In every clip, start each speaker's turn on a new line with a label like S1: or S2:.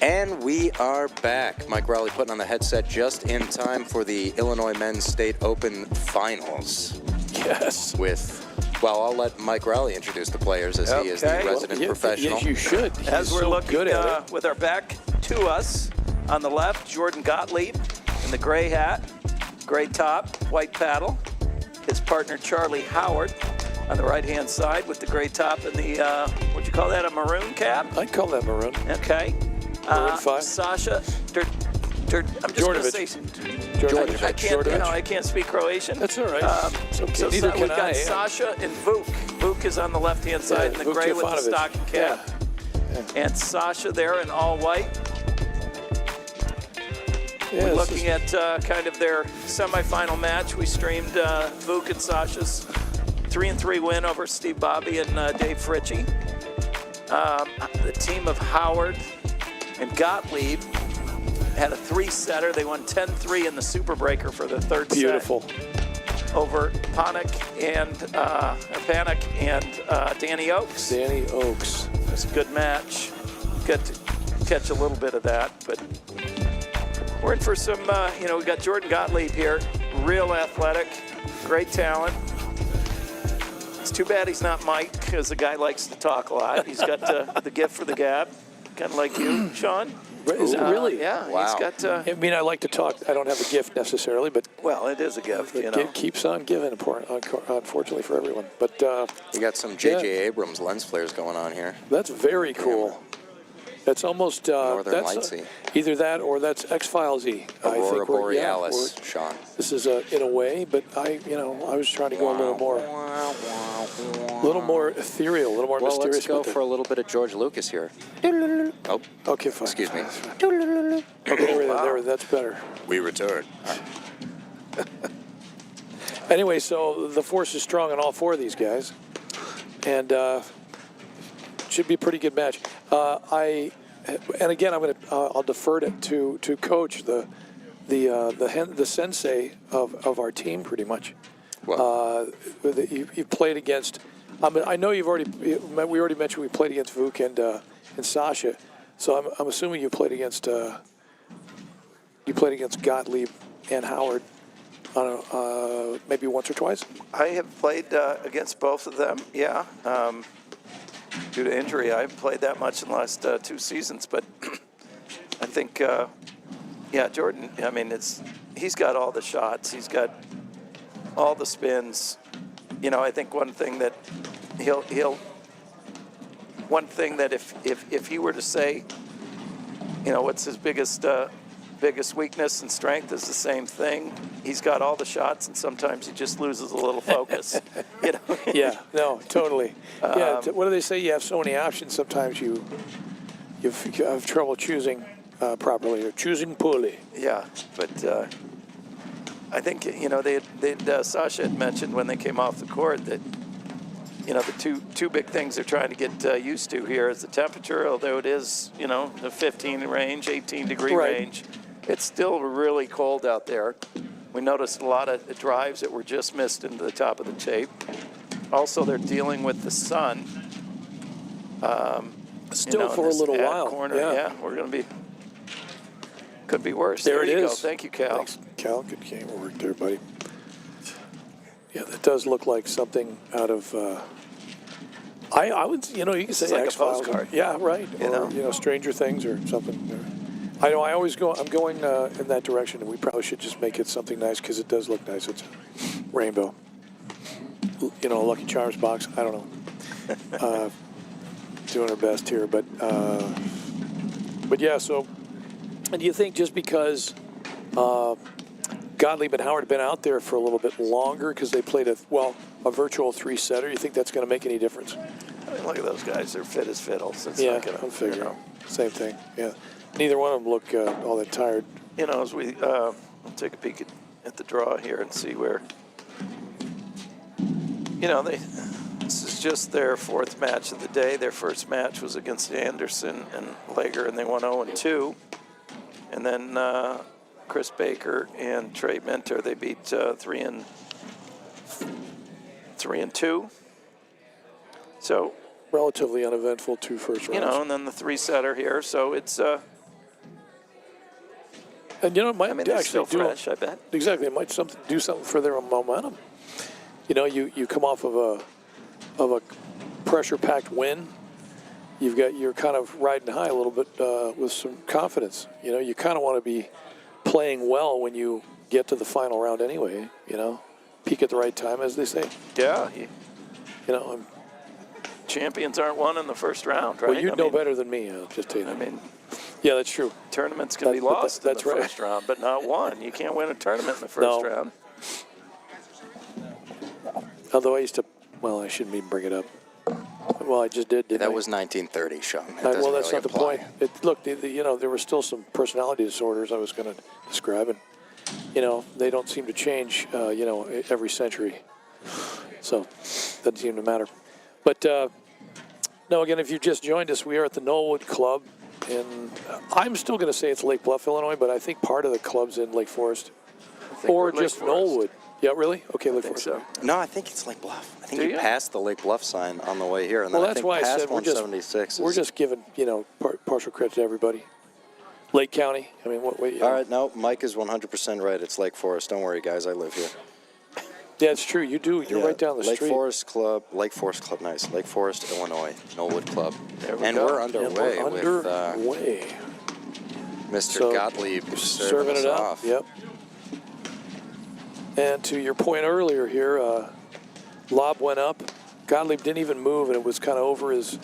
S1: And we are back. Mike Rowley putting on the headset just in time for the Illinois Men's State Open Finals.
S2: Yes.
S1: Well, I'll let Mike Rowley introduce the players as he is the resident professional.
S2: Yes, you should.
S3: As we're looking with our back to us, on the left, Jordan Gottlieb in the gray hat, gray top, white paddle. His partner, Charlie Howard, on the right-hand side with the gray top and the, what'd you call that, a maroon cap?
S2: I'd call that maroon.
S3: Okay.
S2: Maroon 5.
S3: Sasha, I'm just going to say, I can't speak Croatian.
S2: That's all right. It's okay.
S3: So
S2: Neither
S3: we've
S2: can
S3: got
S2: I.
S3: Sasha and Vuk. Vuk is on the left-hand side in the gray with the stocking cap. Yeah. And Sasha there in all white.
S2: Yeah,
S3: we're looking at kind of their semifinal match. We streamed Vuk and Sasha's 3-3 win over Steve Bobby and Dave Fritchie. The team of Howard and Gottlieb had a 3-setter. They won 10-3 in the Super Breaker for the third
S2: Beautiful.
S3: set over Panik and Danny Oaks.
S2: Danny Oaks.
S3: It's a good match. Get to catch a little bit of that, but we're in for some, we got Jordan Gottlieb here, real athletic, great talent. It's too bad he's not Mike, because the guy likes to talk a lot. He's got the gift for the gab, kind of like you, Sean.
S2: Is it really?
S3: Yeah.
S1: Wow.
S3: He's got.
S2: I mean, I like to talk. I don't have a gift necessarily, but
S3: Well, it is a gift,
S2: the gift keeps on giving, unfortunately for everyone. But
S1: We got some J.J. Abrams lens flares going on here.
S2: that's very cool. That's almost
S1: Northern Lightsy.
S2: Either that or that's X-Files-y.
S1: Aurora
S2: I think
S1: Borealis, Sean.
S2: This is in a way, but I was trying to go a little more ethereal, a little more mysterious.
S1: Well, let's go
S2: with
S1: for a little bit of George Lucas here. Oh,
S2: okay, fine.
S1: excuse me.
S2: Okay, there, that's better.
S1: We return.
S2: Anyway, so the force is strong on all four of these guys, and should be a pretty good match. And again, I'll defer it to Coach, the sensei of our team, pretty much.
S1: Well,
S2: You played against. I know we already mentioned we played against Vuk and Sasha, so I'm assuming you played against Gottlieb and Howard on maybe once or twice.
S3: I have played against both of them. Yeah. Due to injury, I haven't played that much in the last 2 seasons, but I think, Jordan. I mean, he's got all the shots. He's got all the spins. I think one thing that if he were to say, what's his biggest weakness and strength is the same thing. He's got all the shots, and sometimes he just loses a little focus.
S2: Yeah, no, totally. What do they say? You have so many options. Sometimes you have trouble choosing properly or choosing poorly.
S3: Yeah, but I think Sasha had mentioned when they came off the court that the two big things they're trying to get used to here is the temperature. Although it is the 15 range, 18-degree range, it's still really cold out there. We noticed a lot of drives that were just missed into the top of the tape. Also, they're dealing with the sun.
S2: Still for a little while.
S3: Corner. Yeah, we're going to be. Could be worse.
S2: There it is.
S3: Go. Thank you, Cal.
S2: Thanks, Cal. Good game work there, buddy. Yeah, that does look like something out of. I would, you can say
S3: like
S2: X-Files.
S3: a postcard.
S2: Yeah, right. Or, Stranger Things or something. I know. I'm going in that direction, and we probably should just make it something nice because it does look nice. It's a rainbow. A Lucky Charms box. I don't know. Doing our best here, but yeah. So, and do you think just because Gottlieb and Howard have been out there for a little bit longer because they played a virtual 3-setter, you think that's going to make any difference?
S3: I mean, look at those guys. They're fit as fiddles. It's
S2: Yeah,
S3: not gonna,
S2: I'm figuring. Same thing. Yeah. Neither one of them look all that tired.
S3: As we we'll take a peek at the draw here and see where. This is just their fourth match of the day. Their first match was against Anderson and Lager, and they won 0-2. And then Chris Baker and Trey Mentor, they beat 3-2. So
S2: relatively uneventful 2 first rounds.
S3: And then the 3-setter here. So it's
S2: And it might
S3: I mean, they're
S2: actually
S3: still fresh, I bet.
S2: Exactly, it might do something for their momentum. You come off of a pressure-packed win. You're kind of riding high a little bit with some confidence. You kind of want to be playing well when you get to the final round anyway. Peak at the right time, as they say.
S3: Yeah. Champions aren't won in the first round, right?
S2: Well, you know better than me. I'll just tell you that.
S3: I mean,
S2: yeah, that's true.
S3: tournaments can be lost in the first round, but not won. You can't win a tournament in the first round.
S2: Although I used to, well, I shouldn't even bring it up. Well, I just did.
S1: That was 1930, Sean.
S2: Well, that's
S1: really
S2: not the point. Look, there were still some personality disorders I was going to describe, and they don't seem to change, every century. So, doesn't seem to matter. But no, again, if you just joined us, we are at the Knollwood Club, and I'm still going to say it's Lake Bluff, Illinois, but I think part of the club's in Lake Forest, or just Knollwood. Yeah, really? Okay, Lake Forest.
S3: So.
S1: No, I think it's Lake Bluff. I think you passed the Lake Bluff sign on the way here, and then
S2: Well,
S1: I
S2: that's
S1: think
S2: why I
S1: past
S2: said
S1: 176
S2: we're just giving partial credit to everybody. Lake County. I mean, what?
S1: All right, no, Mike is 100% right. It's Lake Forest. Don't worry, guys. I live here.
S2: Yeah, it's true. You do. You're right down the
S1: Lake
S2: street.
S1: Lake Forest Club, nice. Lake Forest, Illinois, Knollwood Club.
S3: And
S1: we're underway with Mr. Gottlieb serving it off.
S2: Yep. And to your point earlier here, lob went up. Gottlieb didn't even move, and it was kind of over his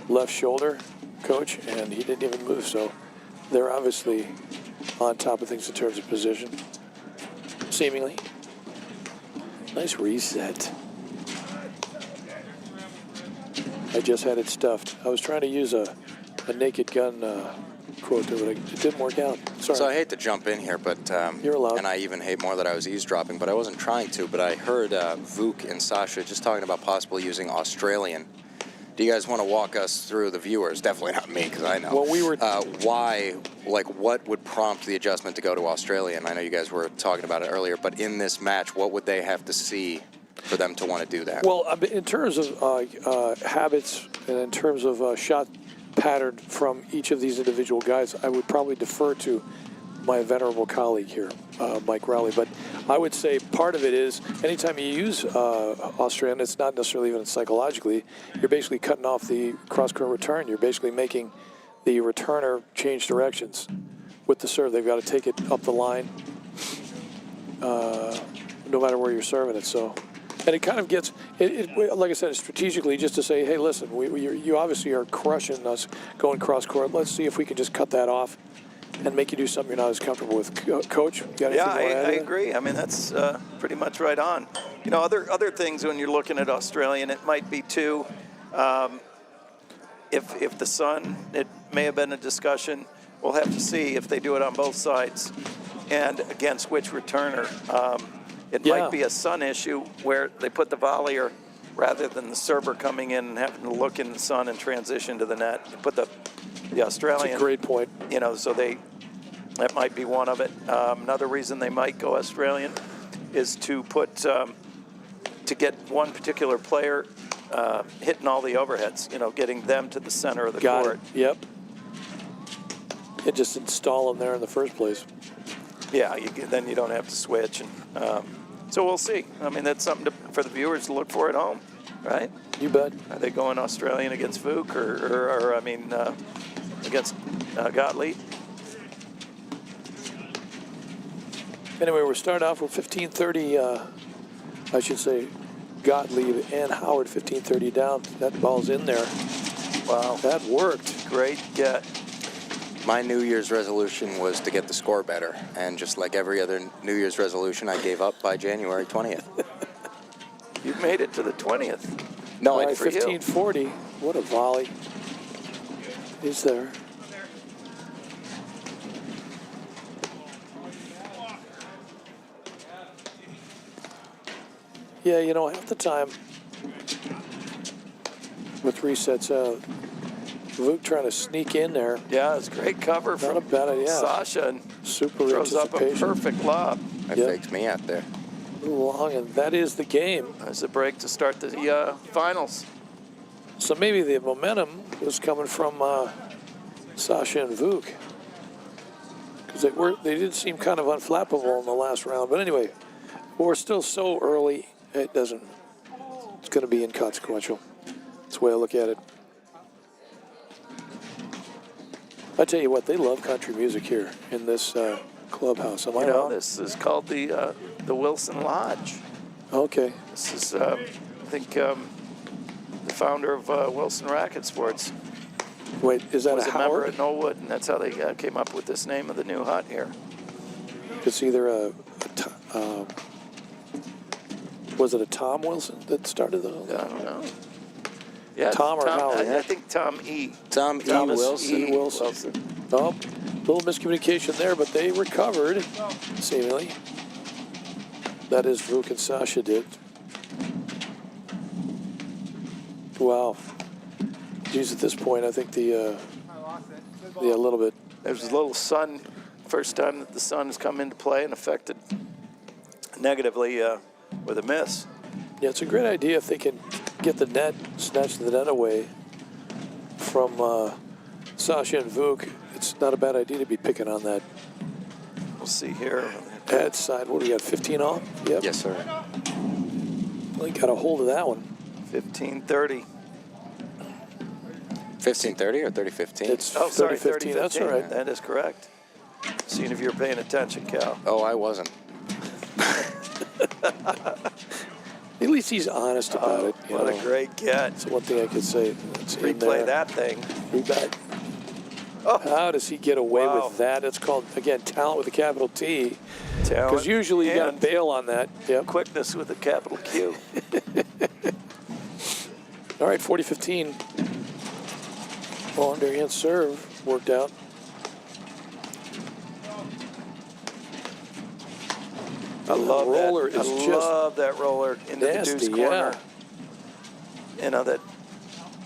S2: left shoulder, coach, and he didn't even move. So they're obviously on top of things in terms of position, seemingly. Nice reset. I just had it stuffed. I was trying to use a Naked Gun quote, but it didn't work out. Sorry.
S1: So I hate to jump in here, but
S2: you're allowed.
S1: And I even hate more that I was eavesdropping, but I wasn't trying to. But I heard Vuk and Sasha just talking about possibly using Australian. Do you guys want to walk us through the viewers? Definitely not me, because I know.
S2: Well, we were.
S1: Why? What would prompt the adjustment to go to Australian? I know you guys were talking about it earlier, but in this match, what would they have to see for them to want to do that?
S2: Well, in terms of habits and in terms of shot pattern from each of these individual guys, I would probably defer to my venerable colleague here, Mike Rowley. But I would say part of it is anytime you use Australian, it's not necessarily even psychologically, you're basically cutting off the cross-court return. You're basically making the returner change directions with the serve. They've got to take it up the line no matter where you're serving it. So, and it kind of gets, like I said, strategically just to say, hey, listen, you obviously are crushing us going cross-court. Let's see if we can just cut that off and make you do something you're not as comfortable with. Coach, you got anything
S3: yeah,
S2: to add?
S3: I agree. I mean, that's pretty much right on. Other things when you're looking at Australian, it might be too, if the sun, it may have been a discussion. We'll have to see if they do it on both sides and against which returner. It might be a sun issue where they put the volleyer rather than the server coming in and having to look in the sun and transition to the net. They put the Australian.
S2: That's a great point.
S3: So that might be one of it. Another reason they might go Australian is to put to get one particular player hitting all the overheads. Getting them to the center of the court.
S2: Yep. And just install them there in the first place.
S3: Yeah, then you don't have to switch. And so we'll see. I mean, that's something for the viewers to look for at home, right?
S2: You bet.
S3: Are they going Australian against Vuk or against Gottlieb?
S2: Anyway, we're starting off with 15:30. I should say Gottlieb and Howard 15:30 down. That ball's in there.
S3: Wow.
S2: That worked.
S3: Great get.
S1: My New Year's resolution was to get the score better, and just like every other New Year's resolution, I gave up by January 20th.
S3: You've made it to the 20th.
S1: No,
S2: right, 15:40. What a volley. He's there. Yeah, half the time with resets out, Vuk trying to sneak in there.
S3: Yeah, it's great cover
S2: Not
S3: from
S2: a bad idea.
S3: Sasha. And
S2: super
S3: throws up a
S2: anticipation.
S3: perfect lob.
S1: That faked me out there.
S2: Long, and that is the game.
S3: There's a break to start the finals.
S2: So maybe the momentum was coming from Sasha and Vuk. because they did seem kind of unflappable in the last round. But anyway, we're still so early. It doesn't. It's going to be inconsequential. That's the way I look at it. I tell you what, they love country music here in this clubhouse. Am I wrong?
S3: This is called the Wilson Lodge.
S2: Okay.
S3: This is, I think, the founder of Wilson Racket Sports
S2: Wait, is that
S3: was
S2: a
S3: a member
S2: Howard?
S3: at Knollwood, and that's how they came up with this name of the new hut here.
S2: It's either was it a Tom Wilson that started the?
S3: I don't know. Yeah,
S2: Tom or Howard?
S3: I think Tom E.
S1: Tom E.
S2: Thomas
S1: Wilson.
S2: E. Wilson. Oh, little miscommunication there, but they recovered, seemingly. That is, Vuk and Sasha did. Wow. Geez, at this point, I think a little bit.
S3: There's a little sun, first time that the sun has come into play and affected negatively with a miss.
S2: Yeah, it's a great idea if they can get the net, snatch the net away from Sasha and Vuk. It's not a bad idea to be picking on that
S3: We'll see here.
S2: ad side. What do we got, 15 off? Yep.
S1: Yes, sir.
S2: Well, got a hold of that one.
S3: 15-30.
S1: 1530 or 3015?
S2: It's
S3: Oh, sorry,
S2: 30-15. That's all right.
S3: That is correct. Seeing if you're paying attention, Cal.
S1: Oh, I wasn't.
S2: At least he's honest about it. You
S3: What
S2: know.
S3: a great get.
S2: That's one thing I could say. It's in there.
S3: Replay that thing.
S2: Replay.
S3: Oh,
S2: How does he get away
S3: Wow.
S2: with that? It's called, again, talent with a capital T.
S3: talent.
S2: Because usually you got to
S3: and
S2: bail on that. Yep.
S3: quickness with a capital Q.
S2: All right, 40-15. Well, underhand serve worked out.
S3: I love
S2: roller
S3: that.
S2: is
S3: I
S2: just
S3: love that roller into
S2: nasty,
S3: the deuce corner.
S2: yeah.
S3: You know, that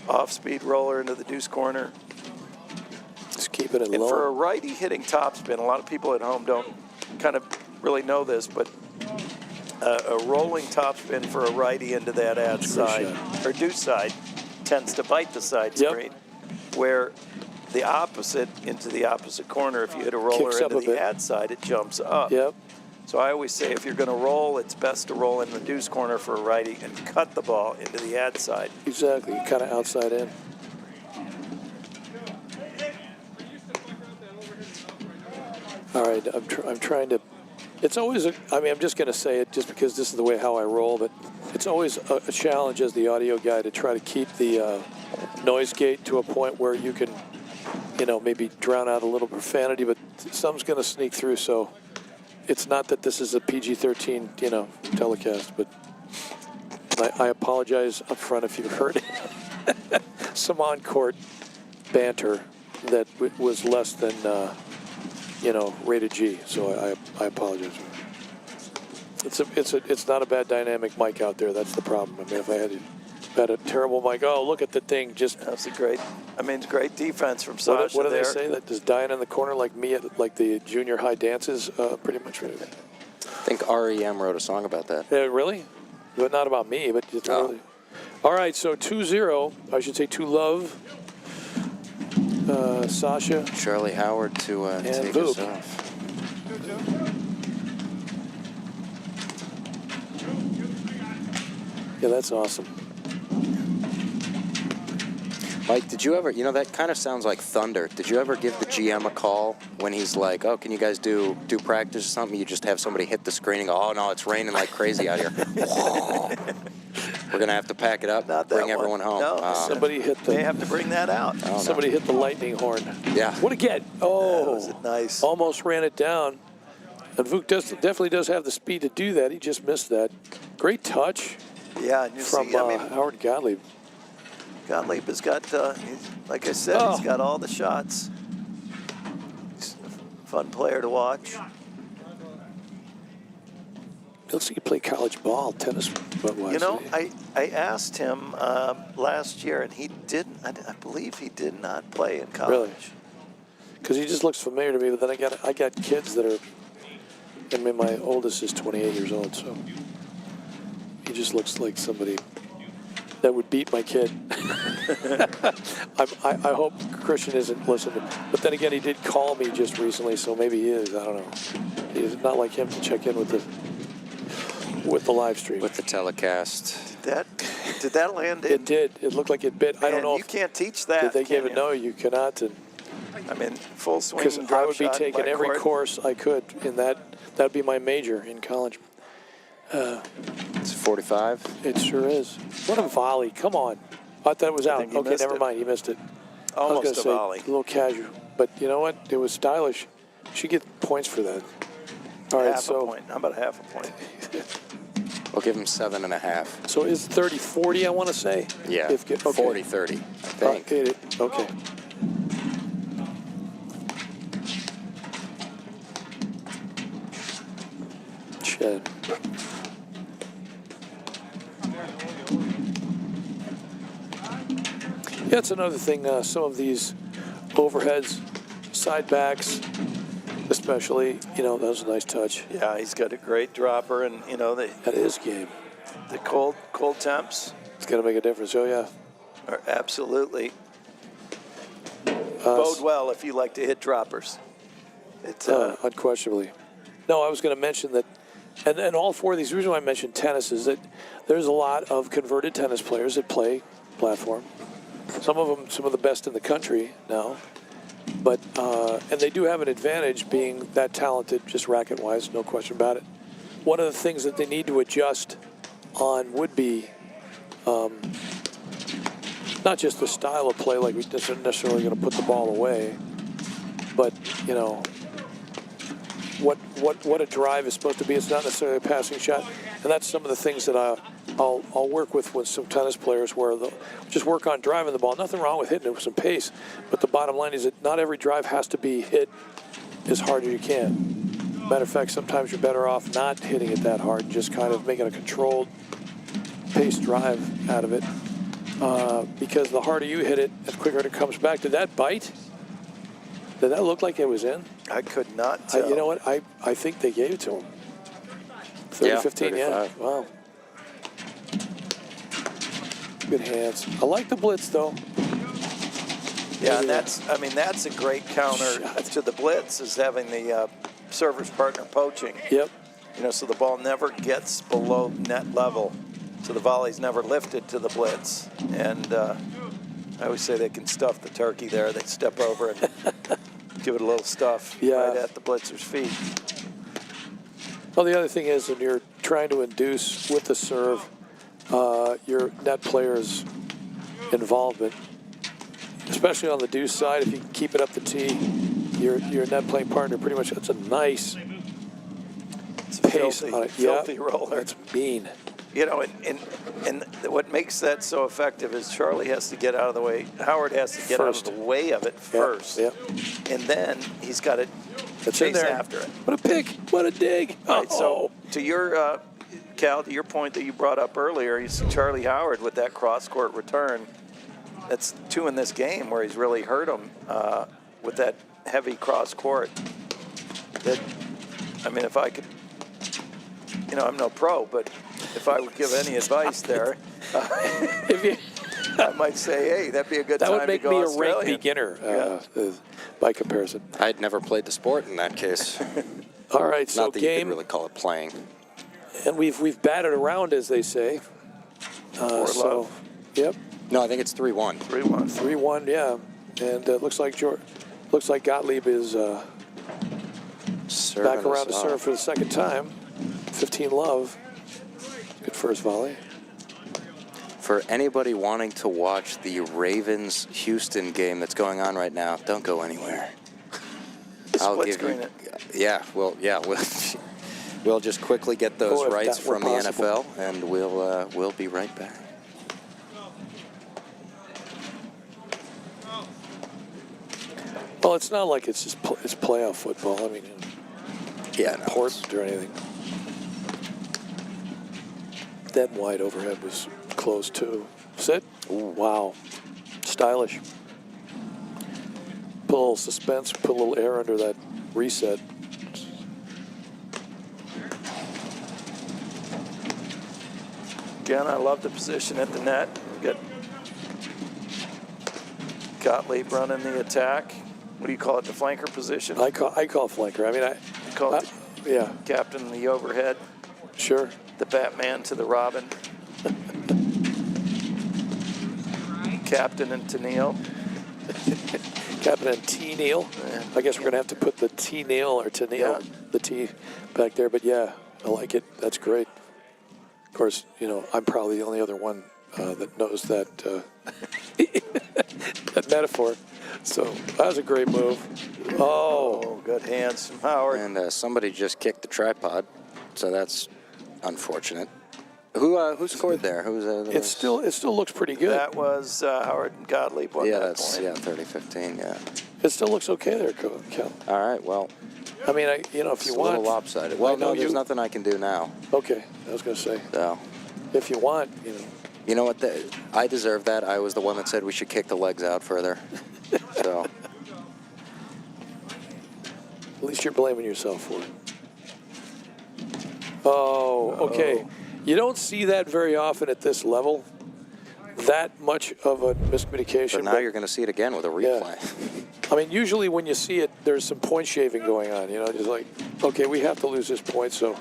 S3: off-speed roller into the deuce corner.
S2: Just keeping it
S3: And for a
S2: low.
S3: righty hitting topspin, a lot of people at home don't kind of really know this, but a rolling topspin for a righty into that ad
S2: That's a great
S3: side or deuce side tends to bite the side
S2: Yep.
S3: screen, where the opposite into the opposite corner, if you hit a roller
S2: Kicks up
S3: into
S2: a
S3: the
S2: bit.
S3: ad side, it jumps up.
S2: Yep.
S3: So I always say if you're going to roll, it's best to roll in the deuce corner for a righty and cut the ball into the ad side.
S2: Exactly. Kind of outside in. All right. I'm trying to. It's always I'm just going to say it just because this is the way how I roll, but it's always a challenge as the audio guy to try to keep the noise gate to a point where you can, maybe drown out a little profanity, but some's going to sneak through. So it's not that this is a PG-13, telecast, but I apologize up front if you've heard some on-court banter that was less than, rated G. So I apologize. It's not a bad dynamic mic out there. That's the problem. I mean, if I had a terrible mic, oh, look at the thing. Just
S3: That's a great, great defense from Sasha.
S2: what do they
S3: there.
S2: say? That just dying in the corner like me at like the junior high dances, pretty much.
S1: I think REM wrote a song about that.
S2: Yeah, really? But not about me, but just
S1: Oh.
S2: really. All right, so 2-0. I should say 2-love. Sasha.
S1: Charlie Howard to take us
S2: Vuk.
S1: off.
S2: Yeah, that's awesome.
S1: Mike, did you ever, that kind of sounds like thunder. Did you ever give the GM a call when he's like, oh, can you guys do practice or something? You just have somebody hit the screen and go, oh, no, it's raining like crazy out here. We're going to have to pack it up,
S3: Not that
S1: bring
S3: one.
S1: everyone home.
S3: No,
S2: Somebody hit the.
S3: They have to bring that out.
S1: Oh, no.
S2: Somebody hit the lightning horn.
S1: Yeah.
S2: What a get!
S3: That
S2: Oh,
S3: was nice.
S2: almost ran it down. And Vuk definitely does have the speed to do that. He just missed that. Great touch
S3: Yeah, and you
S2: from
S3: see,
S2: Howard Gottlieb.
S3: Gottlieb has got, like I said,
S2: Oh.
S3: he's got all the shots. He's a fun player to watch.
S2: Looks like he played college ball, tennis. What was
S3: You know,
S2: it?
S3: I asked him last year, and he didn't. I believe he did not play in college.
S2: Really? Because he just looks familiar to me. But then I got kids that are. I mean, my oldest is 28 years old, so he just looks like somebody that would beat my kid. I hope Christian isn't listening. But then again, he did call me just recently, so maybe he is. I don't know. It's not like him to check in with the live stream.
S1: With the telecast.
S3: Did that land in?
S2: It did. It looked like it bit. I don't know.
S3: You can't teach that.
S2: Did they give
S3: can
S2: it?
S3: you?
S2: No, you cannot. And
S3: I mean, full swing.
S2: because I would be
S3: drop shot,
S2: taking
S3: left
S2: every
S3: court.
S2: course I could in that. That'd be my major in college.
S1: It's 45.
S2: It sure is. What a volley! Come on. I thought it was out.
S3: think he
S2: Okay,
S3: missed
S2: never
S3: it.
S2: mind. He missed it. I
S3: Almost
S2: was
S3: a
S2: gonna say,
S3: volley.
S2: a little casual, but you know what? It was stylish. She get points for that. All right,
S3: Half a
S2: so
S3: point. How about half a point?
S1: We'll give him 7.5.
S2: so is 30-40? I want to say.
S1: Yeah.
S2: Okay.
S1: 40-30, I think.
S2: Okay. Chad. Yeah, it's another thing. Some of these overheads, side backs, especially, that was a nice touch.
S3: Yeah, he's got a great dropper, and
S2: That is game.
S3: the cold temps
S2: It's going to make a difference. Oh, yeah.
S3: are absolutely bode well if you like to hit droppers. It's
S2: Unquestionably. No, I was going to mention that, and all four of these, the reason why I mentioned tennis is that there's a lot of converted tennis players that play platform. Some of them, some of the best in the country now. But, and they do have an advantage being that talented, just racket-wise, no question about it. One of the things that they need to adjust on would be not just the style of play, like we isn't necessarily going to put the ball away, but, what a drive is supposed to be. It's not necessarily a passing shot. And that's some of the things that I'll work with some tennis players where they'll just work on driving the ball. Nothing wrong with hitting it with some pace, but the bottom line is that not every drive has to be hit as hard as you can. Matter of fact, sometimes you're better off not hitting it that hard, just kind of making a controlled pace drive out of it. Because the harder you hit it, the quicker it comes back. Did that bite? Did that look like it was in?
S3: I could not tell.
S2: You know what? I think they gave it to him. 30-15, yeah. Wow. Good hands. I like the blitz, though.
S3: Yeah, and that's a great counter to the blitz, is having the server's partner poaching.
S2: Yep.
S3: So the ball never gets below net level. So the volley's never lifted to the blitz. And I always say they can stuff the turkey there. They step over and give it a little stuff right at the blitzer's feet.
S2: Well, the other thing is when you're trying to induce with the serve your net player's involvement, especially on the deuce side, if you can keep it up the tee, your net playing partner pretty much, that's a nice pace on it.
S3: Filthy roller.
S2: That's mean.
S3: And what makes that so effective is Charlie has to get out of the way. Howard has to get out of the way of it first.
S2: Yep.
S3: And then he's got to chase after it.
S2: What a pick. What a dig.
S3: All right, so to your, Cal, to your point that you brought up earlier, you see Charlie Howard with that cross-court return. That's two in this game where he's really hurt him with that heavy cross-court. If I could, I'm no pro, but if I would give any advice there, I might say, hey, that'd be a good time to go
S2: That would make me a
S3: Australian.
S2: rank beginner by comparison.
S1: I'd never played the sport in that case.
S2: All right, so
S1: Not that you
S2: game,
S1: could really call it playing.
S2: and we've batted around, as they say.
S3: Love.
S2: Yep,
S1: No, I think it's 3-1.
S3: 3-1.
S2: 3-1, yeah, and looks like Gottlieb is
S1: Serving
S2: back around to
S1: us
S2: serve
S1: off.
S2: for the second time. 15 love. Good first volley.
S1: For anybody wanting to watch the Ravens-Houston game that's going on right now, don't go anywhere.
S3: Split screen it.
S1: Yeah, we'll we'll just quickly get those
S2: if
S1: rights
S2: that were
S1: from the
S2: possible.
S1: NFL, and we'll be right back.
S2: Well, it's not like it's just it's playoff football. I mean,
S1: Yeah, no,
S2: important or anything. That wide overhead was close too. Sit. Ooh, wow. Stylish. Put a little suspense, put a little air under that reset.
S3: Again, I love the position at the net. We got Gottlieb running the attack. What do you call it? The flanker position?
S2: I call flanker. I mean,
S3: You call it
S2: yeah,
S3: captain the overhead,
S2: sure.
S3: the Batman to the Robin. Captain and Tennille.
S2: Captain and T. Neal.
S3: Yeah.
S2: I guess we're going to have to put the T. Neal or Tennille,
S3: Yeah.
S2: the T back there. But yeah, I like it. That's great. Of course, you know, I'm probably the only other one that knows that that metaphor. So that was a great move. Oh,
S3: Good hands from Howard.
S1: And somebody just kicked the tripod, so that's unfortunate. Who scored there?
S2: it still looks pretty good.
S3: That was Howard and Gottlieb won
S1: Yeah,
S3: that
S1: that's
S3: point.
S1: 30-15. Yeah.
S2: It still looks okay there, Cal.
S1: All right. Well,
S2: I mean, if
S1: it's
S2: you
S1: a little
S2: want.
S1: lopsided. Well,
S2: I know
S1: no, there's
S2: you-
S1: nothing I can do now.
S2: Okay, I was going to say,
S1: So,
S2: if you want, you know.
S1: you know what? I deserve that. I was the one that said we should kick the legs out further. So,
S2: At least you're blaming yourself for it. Oh, okay. You don't see that very often at this level. That much of a miscommunication.
S1: but now you're going to see it again with a replay.
S2: I mean, usually when you see it, there's some point shaving going on. You know, just like, okay, we have to lose this point, so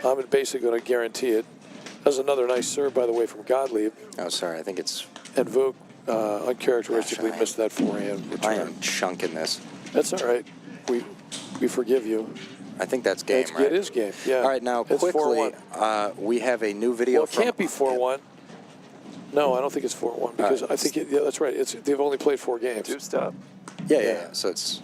S2: I'm basically going to guarantee it. That's another nice serve, by the way, from Gottlieb.
S1: Oh, sorry. I think it's.
S2: And Vuk uncharacteristically
S1: Gosh,
S2: missed that forehand return.
S1: I am chunking this.
S2: That's all right. We forgive you.
S1: I think that's game, right?
S2: It is game, yeah.
S1: All right, now
S2: It's
S1: quickly,
S2: 4-1.
S1: we have a new video.
S2: Well, it can't be 4-1. No, I don't think it's 4-1 because I think yeah, that's right. They've only played 4 games.
S3: Two-stop.
S1: Yeah. So it's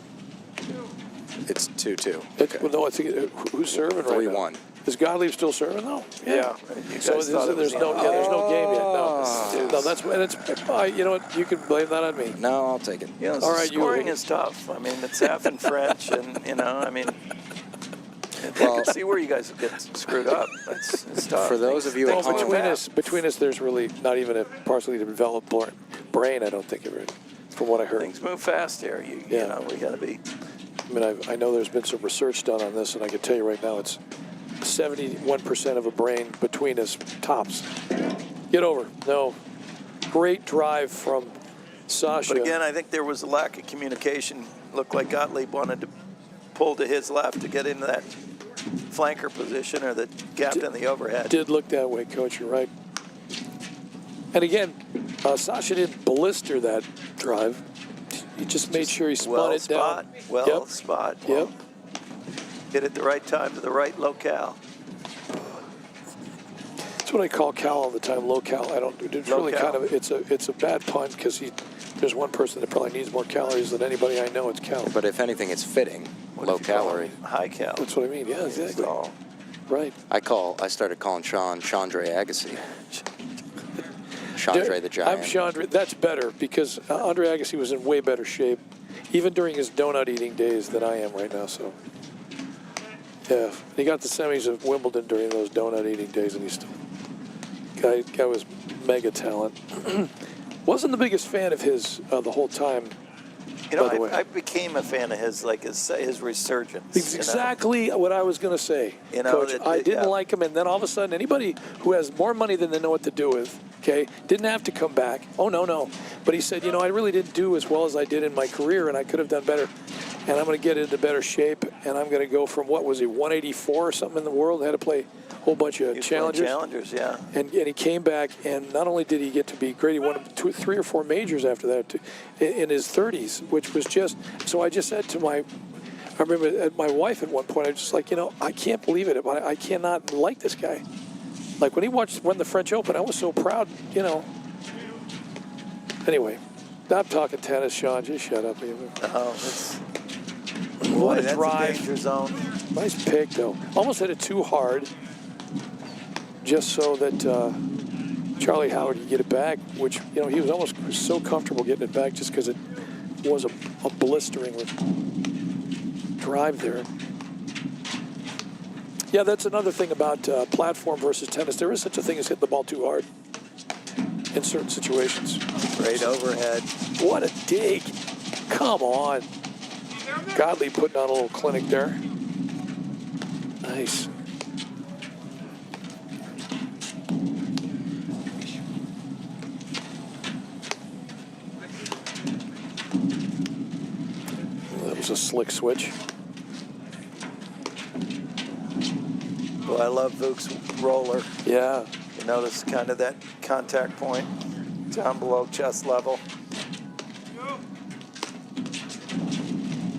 S1: 2-2. Okay.
S2: Well, no, I think who's serving right now?
S1: 3-1.
S2: Is Gottlieb still serving? No.
S3: Yeah. You guys
S2: So
S3: thought it was
S2: there's no game yet. No, no, that's and it's. You know what? You can blame that on me.
S1: No, I'll take it.
S3: You know,
S2: All right,
S3: scoring
S2: you-
S3: is tough. I mean, it's half in French, and I mean, I
S1: Well,
S3: can see where you guys get screwed up. It's tough.
S1: For those of you
S3: Things
S1: at
S3: move
S1: home-
S3: fast.
S2: Between us, there's really not even a partially developed brain. I don't think of it, from what I heard.
S3: Things move fast here. You know, we got to be.
S2: I mean, I know there's been some research done on this, and I can tell you right now, it's 71% of a brain between us tops. Get over. No. Great drive from Sasha.
S3: But again, I think there was a lack of communication. Looked like Gottlieb wanted to pull to his left to get into that flanker position or the gap in the overhead.
S2: Did look that way, Coach. You're right. And again, Sasha didn't blister that drive. He just made sure he spun it down.
S3: Well spot. Well,
S2: Yep.
S3: hit it the right time to the right locale.
S2: That's what I call Cal all the time. Low cal. I don't. It's really
S3: Low-cal.
S2: kind of. It's a bad pun because there's one person that probably needs more calories than anybody I know. It's Cal.
S1: But if anything, it's fitting.
S3: What
S1: Low
S3: if you call
S1: calorie.
S3: it High cal.
S2: That's what I mean. Yeah, exactly.
S3: all.
S2: Right.
S1: I started calling Sean Chandre Agassi. Chandre the Giant.
S2: I'm Chandra. That's better because Andre Agassi was in way better shape, even during his donut eating days than I am right now. So, yeah, he got the semis of Wimbledon during those donut eating days, and he's still guy was mega talent. Wasn't the biggest fan of his the whole time.
S3: You know,
S2: by the way.
S3: I became a fan of his, like his resurgence.
S2: It's exactly what I was going to say,
S3: You know,
S2: Coach.
S3: that-
S2: I didn't
S3: yeah.
S2: like him, and then all of a sudden, anybody who has more money than they know what to do with, okay, didn't have to come back. Oh, no. But he said, I really didn't do as well as I did in my career, and I could have done better, and I'm going to get into better shape, and I'm going to go from, 184 or something in the world, had to play a whole bunch of
S3: He was playing
S2: challengers.
S3: Challengers, yeah.
S2: And he came back, and not only did he get to be great, he won 3 or 4 majors after that in his 30s, which was just. So I just said to I remember my wife at one point, I was just like, I can't believe it. I cannot like this guy. Like when he won the French Open, I was so proud, Anyway, stop talking tennis, Sean. Just shut up.
S3: Oh, that's
S2: What a
S3: that's
S2: drive.
S3: a danger zone.
S2: Nice pick, though. Almost hit it too hard, just so that Charlie Howard could get it back, which, he was almost so comfortable getting it back just because it was a blistering drive there. Yeah, that's another thing about platform versus tennis. There is such a thing as hitting the ball too hard in certain situations.
S3: Great overhead.
S2: What a dig. Come on. Godley putting on a little clinic there. Nice. was a slick switch.
S3: Well, I love Vuk's roller.
S2: Yeah.
S3: You notice kind of that contact point down below chest level.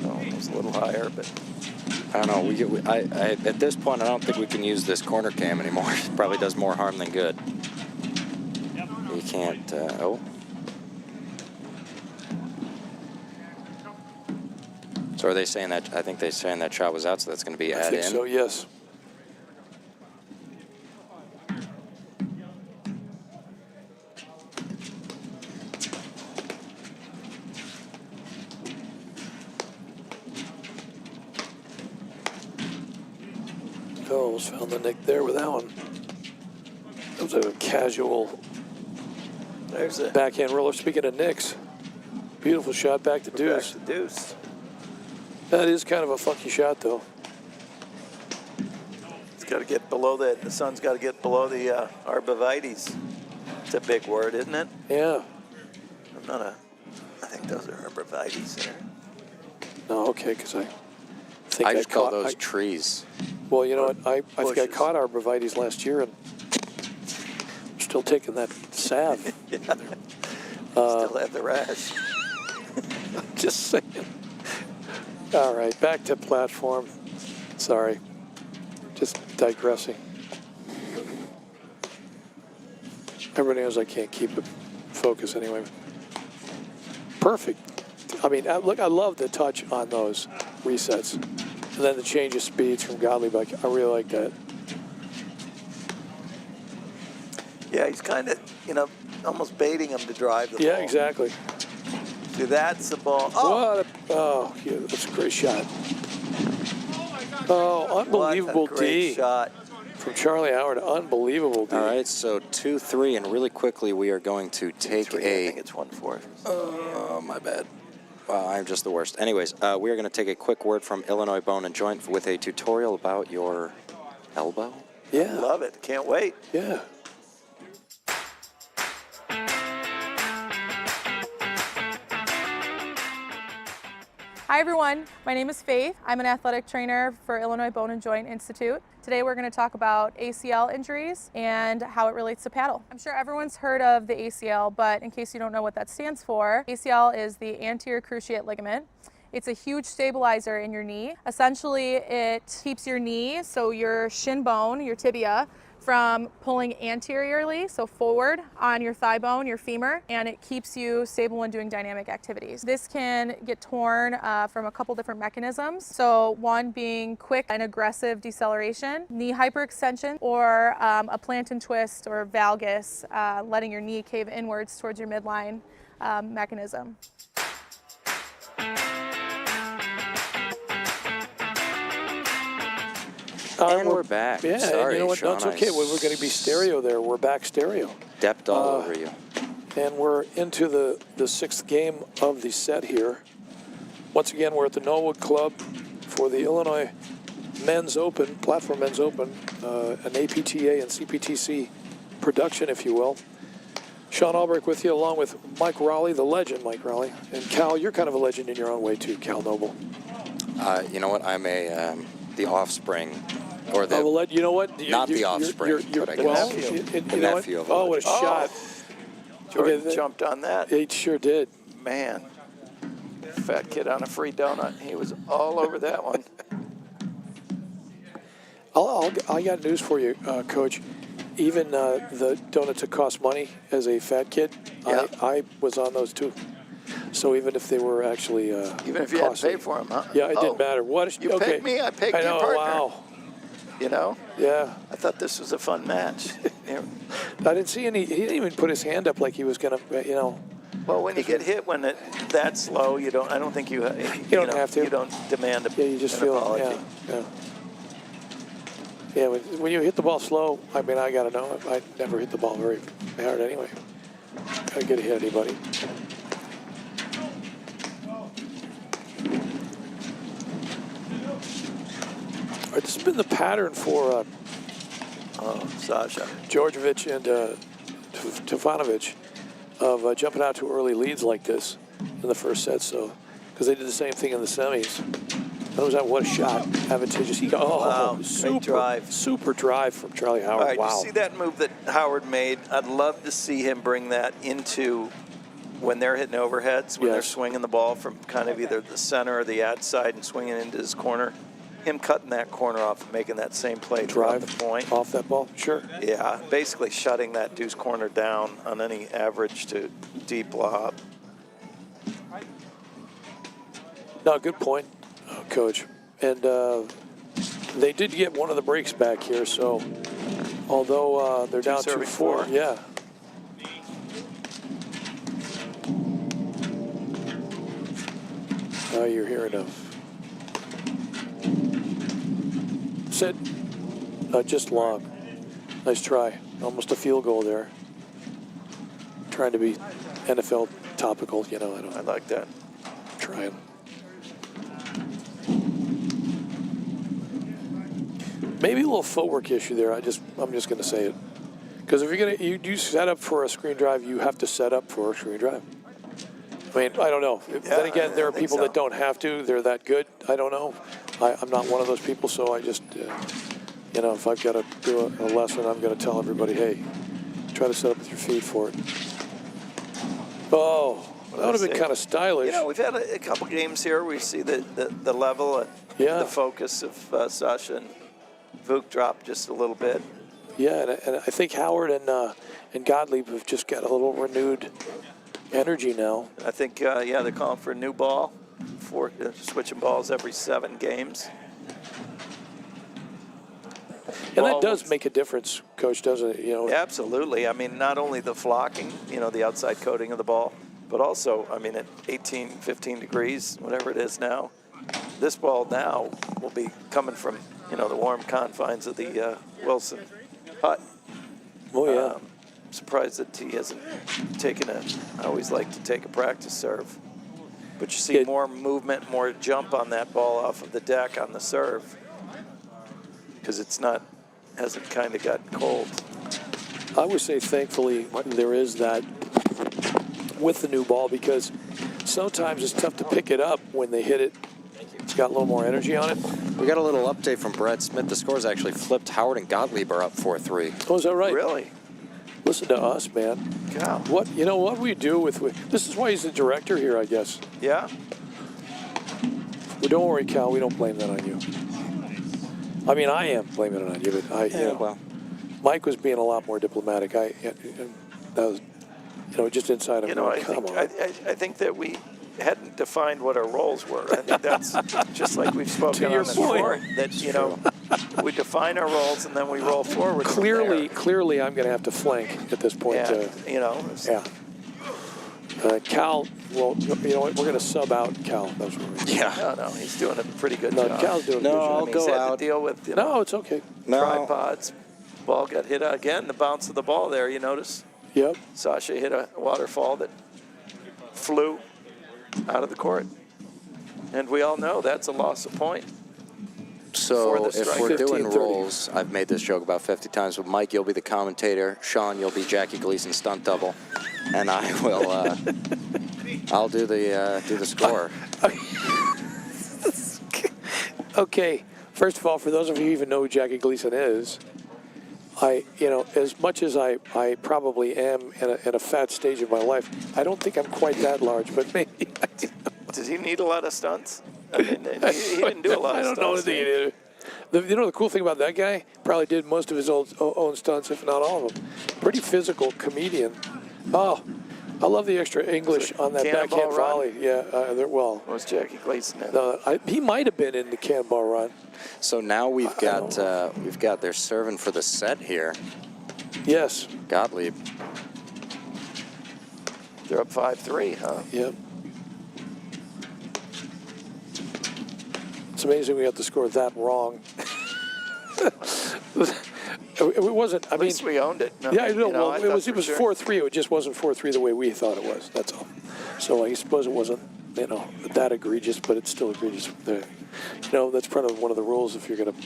S3: Oh, it was a little higher, but
S1: I don't know. At this point, I don't think we can use this corner cam anymore. It probably does more harm than good. You can't. Oh. So are they saying that? I think they're saying that shot was out, so that's going to be
S2: I
S1: add
S2: think
S1: in.
S2: so, yes. Oh, almost found the nick there with that one. That was a casual
S3: there's a
S2: backhand roller. Speaking of nicks, beautiful shot back to deuce.
S3: back to deuce.
S2: That is kind of a funky shot, though.
S3: It's got to get below that. The sun's got to get below the arborvitaes. It's a big word, isn't it?
S2: Yeah.
S3: I'm not a. I think those are arborvitaes there.
S2: No, okay, because I think
S1: I just call
S2: caught
S1: those trees.
S2: Well, you know what? I think I
S3: bushes.
S2: caught arborvitaes last year, and I'm still taking that salve.
S3: Yeah. Still have the rash.
S2: Just saying. All right, back to platform. Sorry. Just digressing. Everybody knows I can't keep it focused anyway. Perfect. I mean, look, I love the touch on those resets. And then the change of speeds from Godley back. I really like that.
S3: Yeah, he's kind of, almost baiting him to drive the ball.
S2: Yeah, exactly.
S3: See, that's the ball. Oh,
S2: What oh, yeah, that's a great shot. Oh, unbelievable
S3: what a great
S2: D
S3: shot.
S2: from Charlie Howard. Unbelievable D.
S1: All right, so 2-3, and really quickly we are going to take
S3: I think it's 1-4.
S1: Oh, my bad. Wow, I'm just the worst. Anyways, we are going to take a quick word from Illinois Bone and Joint with a tutorial about your elbow.
S2: Yeah.
S3: Love it. Can't wait.
S2: Yeah.
S4: Hi everyone, my name is Faith. I'm an athletic trainer for Illinois Bone and Joint Institute. Today we're going to talk about ACL injuries and how it relates to paddle. I'm sure everyone's heard of the ACL, but in case you don't know what that stands for, ACL is the anterior cruciate ligament. It's a huge stabilizer in your knee. Essentially, it keeps your knee, so your shin bone, your tibia, from pulling anteriorly, so forward on your thigh bone, your femur, and it keeps you stable when doing dynamic activities. This can get torn from a couple different mechanisms. So one being quick and aggressive deceleration, knee hyperextension, or a plant and twist or valgus, letting your knee cave inwards towards your midline mechanism.
S1: And we're back.
S2: Yeah,
S1: Sorry,
S2: you know what?
S1: Sean,
S2: No, it's okay. We're going to be stereo there. We're back stereo.
S1: Depped all over you.
S2: And we're into the sixth game of the set here. Once again, we're at the Norwood Club for the Illinois Men's Open, Platform Men's Open, an APTA and CPTC production, if you will. Sean Albrecht with you, along with Mike Raleigh, the legend Mike Raleigh. And Cal, you're kind of a legend in your own way, too, Cal Noble.
S1: You know what? I'm the offspring. Or the,
S2: you know what?
S1: not the offspring, but I
S2: well,
S1: guess
S2: you
S1: the
S2: know
S1: nephew of
S2: what?
S1: a
S2: Oh, what a
S1: legend.
S2: shot.
S3: Jordan jumped on that.
S2: He sure did.
S3: Man, fat kid on a free donut. He was all over that one.
S2: I got news for you, Coach. Even the donuts that cost money as a fat kid,
S3: Yeah.
S2: I was on those too. So even if they were actually
S3: Even if you
S2: costly,
S3: had to pay for them, huh?
S2: Yeah, it didn't matter. What?
S3: You
S2: okay.
S3: picked me, I picked
S2: I know,
S3: your partner.
S2: Wow.
S3: You know?
S2: Yeah.
S3: I thought this was a fun match. Yeah.
S2: I didn't see any. He didn't even put his hand up like he was gonna.
S3: Well, when you get hit when it that's low, you don't. I don't think you. You
S2: don't have to.
S3: You don't demand a.
S2: Yeah, you just
S3: an
S2: feel
S3: apology.
S2: it. Yeah. Yeah. When you hit the ball slow, I mean, I gotta know. I never hit the ball very hard anyway. Gotta get ahead of anybody. All right, this has been the pattern for
S3: Sasha.
S2: Djordjevic and Tefanovic of jumping out to early leads like this in the first set. So because they did the same thing in the semis. What a shot. Advantageous.
S3: Wow, great
S2: super
S3: drive.
S2: Super drive from Charlie Howard.
S3: All right,
S2: wow.
S3: you see that move that Howard made? I'd love to see him bring that into when they're hitting overheads, when they're swinging the ball from kind of either the center or the ad side and swinging into his corner. Him cutting that corner off and making that same play throughout the point.
S2: Off that ball? Sure.
S3: Yeah, basically shutting that deuce corner down on any average to deep lob.
S2: No, good point, Coach. And they did get one of the breaks back here, so although they're down 2-4, yeah. Now you're hearing of sit, just long. Nice try. Almost a field goal there. Trying to be NFL topical, you know.
S3: I like that.
S2: Trying. Maybe a little footwork issue there. I'm just going to say it, because if you set up for a screen drive, you have to set up for a screen drive. I mean, I don't know. Then again, there are people that don't have to. They're that good. I don't know. I'm not one of those people, so I just, you know, if I've got to do a lesson, I'm going to tell everybody, hey, try to set up with your feet for it. Oh, that would have been kind of stylish.
S3: You know, we've had a couple games here where we see the level, the focus of Sasha and Vuk drop just a little bit.
S2: Yeah, and I think Howard and Gottlieb have just got a little renewed energy now.
S3: I think, they're calling for a new ball, for switching balls every 7 games.
S2: And that does make a difference, Coach, doesn't it? You know.
S3: Absolutely. I mean, not only the flocking, you know, the outside coating of the ball, but also, I mean, at 18, 15 degrees, whatever it is now, this ball now will be coming from, you know, the warm confines of the Wilson hut.
S2: Oh, yeah.
S3: Surprised that he hasn't taken I always like to take a practice serve. But you see more movement, more jump on that ball off of the deck on the serve, because hasn't kind of gotten cold.
S2: I would say, thankfully, there is that with the new ball, because sometimes it's tough to pick it up when they hit it. It's got a little more energy on it.
S1: We got a little update from Brad Smith. The score's actually flipped. Howard and Gottlieb are up 4-3.
S2: Oh, is that right?
S3: Really?
S2: Listen to us, man.
S3: God.
S2: What we do with this is why he's the director here, I guess.
S3: Yeah.
S2: Well, don't worry, Cal. We don't blame that on you. I mean, I am blaming it on you, but Mike was being a lot more diplomatic. That was, just inside of me. Come on.
S3: I think that we hadn't defined what our roles were. I think that's just like we've spoken on before. That we define our roles and then we roll forward.
S2: Clearly, I'm going to have to flank at this point. Cal. Well, you know what? We're going to sub out Cal. That's what we're
S3: Yeah. No, he's doing a pretty good job.
S2: Cal's doing a good job.
S1: I'll go
S3: he's had
S1: out.
S3: to deal with
S2: No, it's okay.
S3: tripods. Ball got hit again. The bounce of the ball there. You notice?
S2: Yep.
S3: Sasha hit a waterfall that flew out of the court, and we all know that's a loss of point.
S1: So if we're doing
S2: 15-30.
S1: roles, I've made this joke about 50 times, but Mike, you'll be the commentator. Sean, you'll be Jackie Gleason stunt double, and I will. I'll do the score.
S2: Okay. First of all, for those of you who even know who Jackie Gleason is, as much as I probably am at a fat stage of my life, I don't think I'm quite that large, but maybe.
S3: Does he need a lot of stunts? I mean, he didn't do a lot of stunts.
S2: I don't know anything he did. The cool thing about that guy, probably did most of his own stunts, if not all of them. Pretty physical comedian. Oh, I love the extra English on that backhand volley. Yeah,
S3: What was Jackie Gleason in?
S2: He might have been in the cannonball run.
S1: So now we've got they're serving for the set here.
S2: Yes.
S1: Gottlieb.
S3: They're up 5-3, huh?
S2: Yep. It's amazing we got the score that wrong. It wasn't.
S3: At least we owned it. No,
S2: it was 4-3. It just wasn't 4-3 the way we thought it was. That's all. So I suppose it wasn't that egregious, but it's still egregious. That's part of one of the rules if you're going to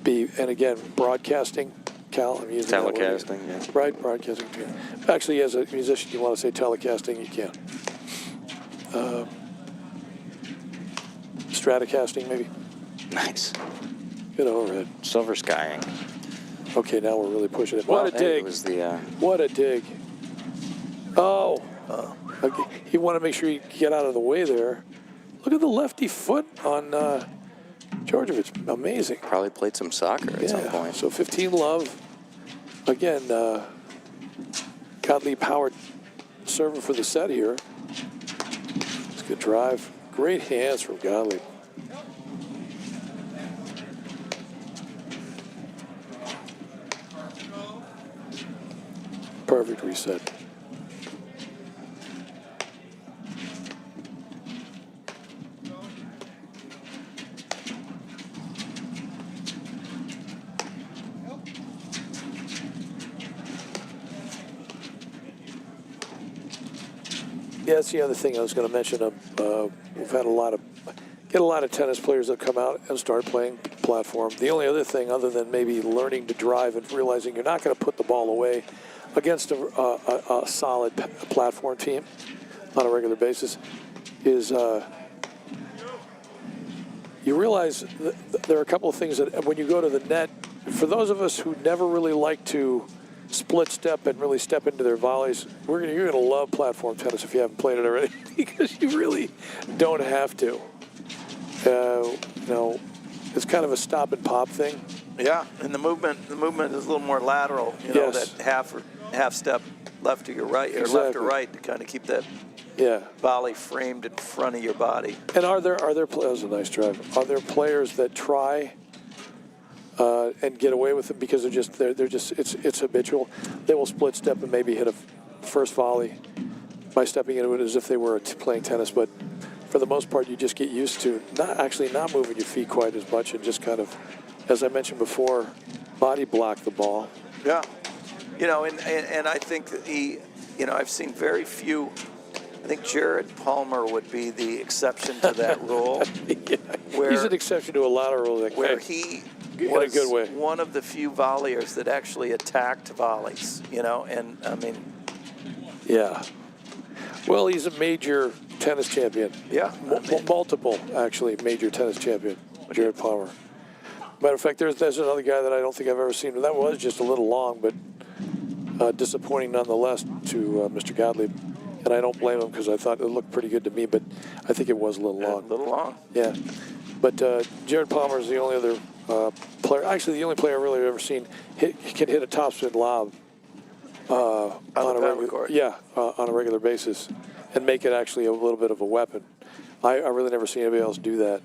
S2: be. And again, broadcasting. Cal, I'm using
S1: telecasting.
S2: That word. Right, broadcasting. Actually, as a musician, you want to say telecasting, you can. Stratocasting, maybe.
S1: Nice.
S2: Good overhead.
S1: Silver skying.
S2: Okay, now we're really pushing it.
S1: Well,
S2: What a
S1: hey,
S2: dig.
S1: it was the,
S2: What a dig. Oh. Okay. He wanted to make sure he get out of the way there. Look at the lefty foot on Djordjevic. Amazing.
S1: probably played some soccer at some point.
S2: So 15 love. Again, Gottlieb Howard serving for the set here. It's a good drive. Great hands from Gottlieb. Perfect reset. Yeah, that's the other thing I was going to mention. We've had get a lot of tennis players that come out and start playing platform. The only other thing, other than maybe learning to drive and realizing you're not going to put the ball away against a solid platform team on a regular basis, is you realize that there are a couple of things that when you go to the net, for those of us who never really like to split step and really step into their volleys, you're going to love platform tennis if you haven't played it already, because you really don't have to. It's kind of a stop and pop thing.
S3: Yeah, and the movement is a little more lateral.
S2: Yes.
S3: That half step left to your right, or left or right, to kind of keep that volley framed in front of your body.
S2: And that was a nice drive. Are there players that try and get away with it because it's habitual? They will split step and maybe hit a first volley by stepping into it as if they were playing tennis, but for the most part, you just get used to not moving your feet quite as much and just kind of, as I mentioned before, body block the ball.
S3: Yeah, and I think that I've seen very few. I think Jared Palmer would be the exception to that rule.
S2: Yeah, he's an exception to a lot of rules.
S3: Where he
S2: in a good way.
S3: One of the few volleyers that actually attacked volleys, and I mean.
S2: Yeah. Well, he's a major tennis champion.
S3: Yeah.
S2: Multiple, actually, major tennis champion, Jared Palmer. Matter of fact, there's another guy that I don't think I've ever seen. That was just a little long, but disappointing nonetheless to Mr. Gottlieb. And I don't blame him because I thought it looked pretty good to me, but I think it was a little long.
S3: A little long.
S2: Yeah. But Jared Palmer is the only other player, actually the only player I've really ever seen can hit a topspin lob on a regular basis and make it actually a little bit of a weapon. I really never seen anybody else do that.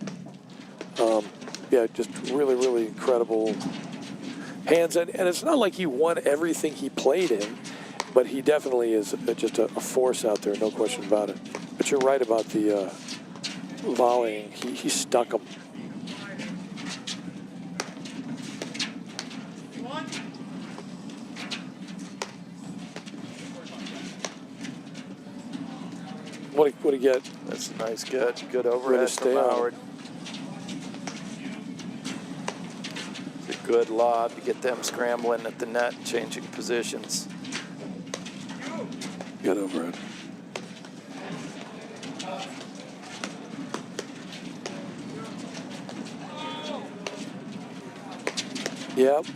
S2: Just really, really incredible hands. And it's not like he won everything he played in, but he definitely is just a force out there, no question about it. But you're right about the volleying. He stuck him. What do you get?
S3: That's a nice, good overhead from Howard. It's a good lob to get them scrambling at the net, changing positions.
S2: Good overhead. Yep.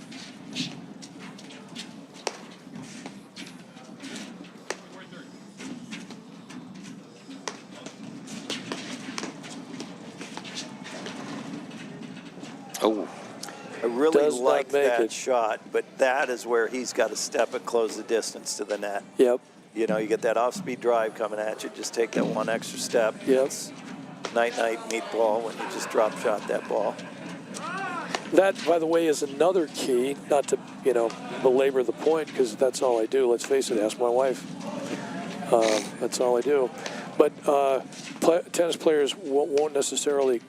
S1: Oh.
S3: I really like that shot, but that is where he's got to step and close the distance to the net.
S2: Yep.
S3: You get that off-speed drive coming at you. Just take that one extra step.
S2: Yep.
S3: Night-night meatball when you just drop shot that ball.
S2: That, by the way, is another key, not to, belabor the point, because that's all I do. Let's face it, ask my wife. That's all I do. But tennis players won't necessarily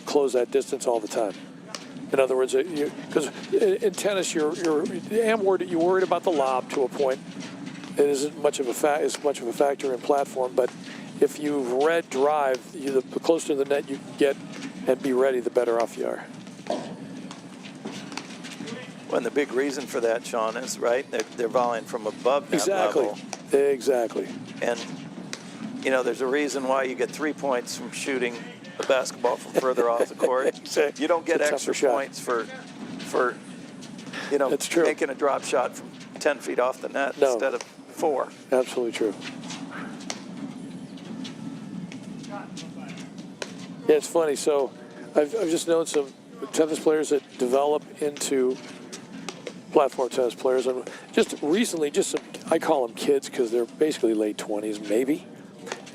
S2: close that distance all the time. In other words, because in tennis, you're worried about the lob to a point. It isn't much of a factor in platform, but if you've read drive, the closer to the net you can get and be ready, the better off you are.
S3: Well, and the big reason for that, Sean, is they're volleying from above that level.
S2: Exactly.
S3: And you know, there's a reason why you get 3 points from shooting the basketball from further off the court.
S2: Exactly.
S3: You don't get
S2: It's a
S3: extra
S2: tougher shot.
S3: points for you know,
S2: That's true.
S3: making a drop shot from 10 feet off the net
S2: No.
S3: instead of 4.
S2: Absolutely true. Yeah, it's funny. So I've just known some tennis players that develop into platform tennis players, and just recently, just some, I call them kids because they're basically late 20s, maybe,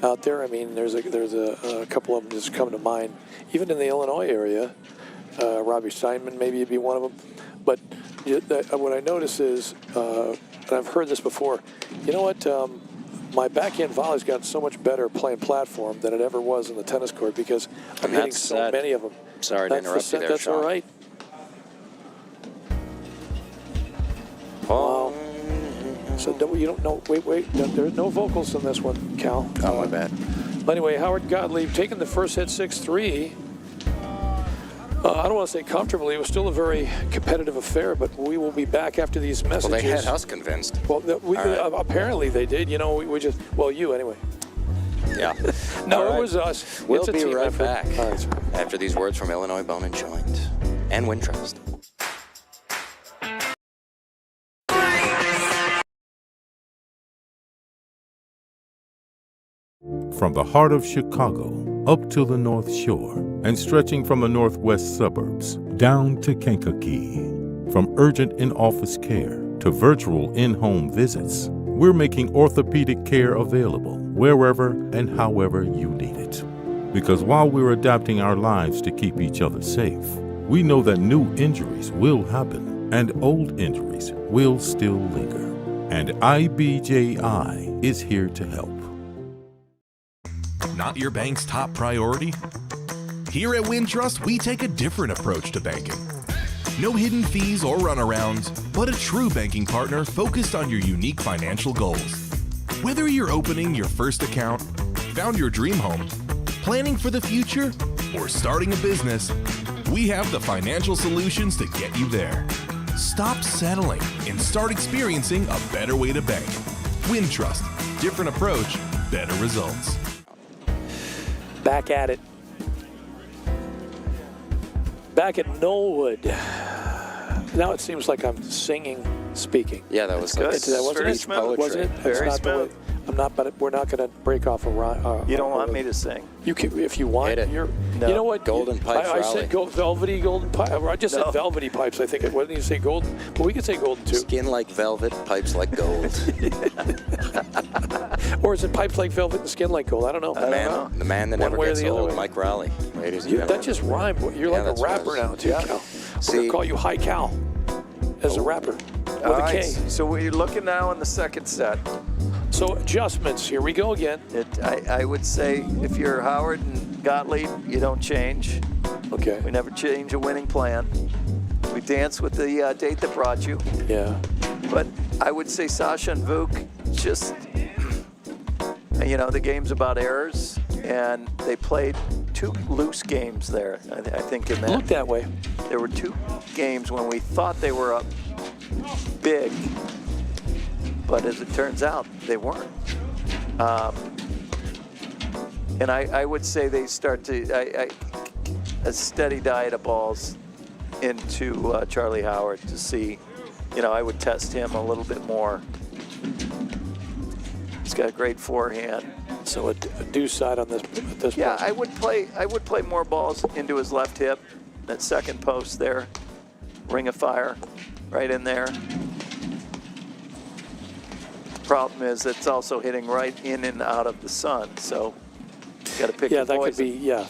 S2: out there. I mean, there's a couple of them just come to mind, even in the Illinois area. Robbie Steinman, maybe he'd be one of them. But what I notice is, and I've heard this before, you know what? My backhand volley's gotten so much better playing platform than it ever was in the tennis court because I'm hitting
S1: that's
S2: so
S1: sad.
S2: many of them.
S1: Sorry to
S2: That's
S1: interrupt you there,
S2: That's
S1: Sean.
S2: all right.
S1: Oh,
S2: So you don't know. Wait. There's no vocals in this one, Cal.
S1: oh, my bad.
S2: Anyway, Howard Gottlieb taking the first hit 6-3. I don't want to say comfortably. It was still a very competitive affair, but we will be back after these messages.
S1: Well, they had us convinced.
S2: Well,
S1: All right.
S2: apparently they did. You know, we just, well, you anyway.
S1: Yeah.
S2: No,
S1: All right.
S2: it was us.
S1: We'll
S2: It's a
S1: be
S2: team
S1: right
S2: effort.
S1: back
S2: All right.
S1: after these words from Illinois Bone and Joint and Wintrust.
S5: From the heart of Chicago up to the North Shore and stretching from the northwest suburbs down to Kankakee. From urgent in-office care to virtual in-home visits, we're making orthopedic care available wherever and however you need it. Because while we're adapting our lives to keep each other safe, we know that new injuries will happen and old injuries will still linger. And IBJI is here to help.
S6: Not your bank's top priority? Here at Wintrust, we take a different approach to banking. No hidden fees or runarounds, but a true banking partner focused on your unique financial goals. Whether you're opening your first account, found your dream home, planning for the future, or starting a business, we have the financial solutions to get you there. Stop settling and start experiencing a better way to bank. Wintrust, different approach, better results.
S2: Back at it. Back at Knollwood. Now it seems like I'm singing, speaking.
S1: Yeah, that was
S3: Good.
S1: like
S2: That wasn't
S3: Very
S2: it?
S3: smooth.
S2: Wasn't it? That's
S3: Very
S2: not the way.
S3: smooth.
S2: I'm not. But we're not going to break off a rhyme.
S3: You don't want me to sing?
S2: You can, if you want.
S1: Hit it.
S2: You
S3: No.
S2: know what?
S1: Golden Pipes
S2: I
S1: Rally.
S2: said velvety golden pipe. I just
S3: No.
S2: said velvety pipes. I think it. What did you say? Golden. But we could say golden too.
S1: skin like velvet, pipes like gold.
S2: Or is it pipes like velvet and skin like gold? I don't know.
S1: The man that
S2: One
S1: never
S2: way or
S1: gets
S2: the other
S1: old,
S2: way.
S1: Mike Rowley. Ladies and
S2: That
S1: gentlemen.
S2: just rhymed. You're
S1: Yeah,
S2: like a
S1: that's what it
S2: rapper
S1: is.
S2: now too,
S3: Yeah.
S2: Cal. We're
S1: See-
S2: gonna call you High Cal as a rapper with
S3: All
S2: a
S3: right,
S2: K.
S3: so we're looking now in the second set.
S2: So adjustments. Here we go again.
S3: I would say if you're Howard and Gottlieb, you don't change.
S2: Okay.
S3: We never change a winning plan. We dance with the date that brought you.
S2: Yeah.
S3: But I would say Sasha and Vuk, just, you know, the game's about errors, and they played 2 loose games there, I think, in that.
S2: Look that way.
S3: There were 2 games when we thought they were up big, but as it turns out, they weren't. And I would say they start to, a steady diet of balls into Charlie Howard to see, you know, I would test him a little bit more. He's got a great forehand.
S2: So a deuce side on this at this
S3: Yeah,
S2: point.
S3: I would play more balls into his left hip, that second post there, ring of fire, right in there. Problem is it's also hitting right in and out of the sun, so you got to pick
S2: Yeah,
S3: your
S2: that could
S3: poison.
S2: be. Yeah.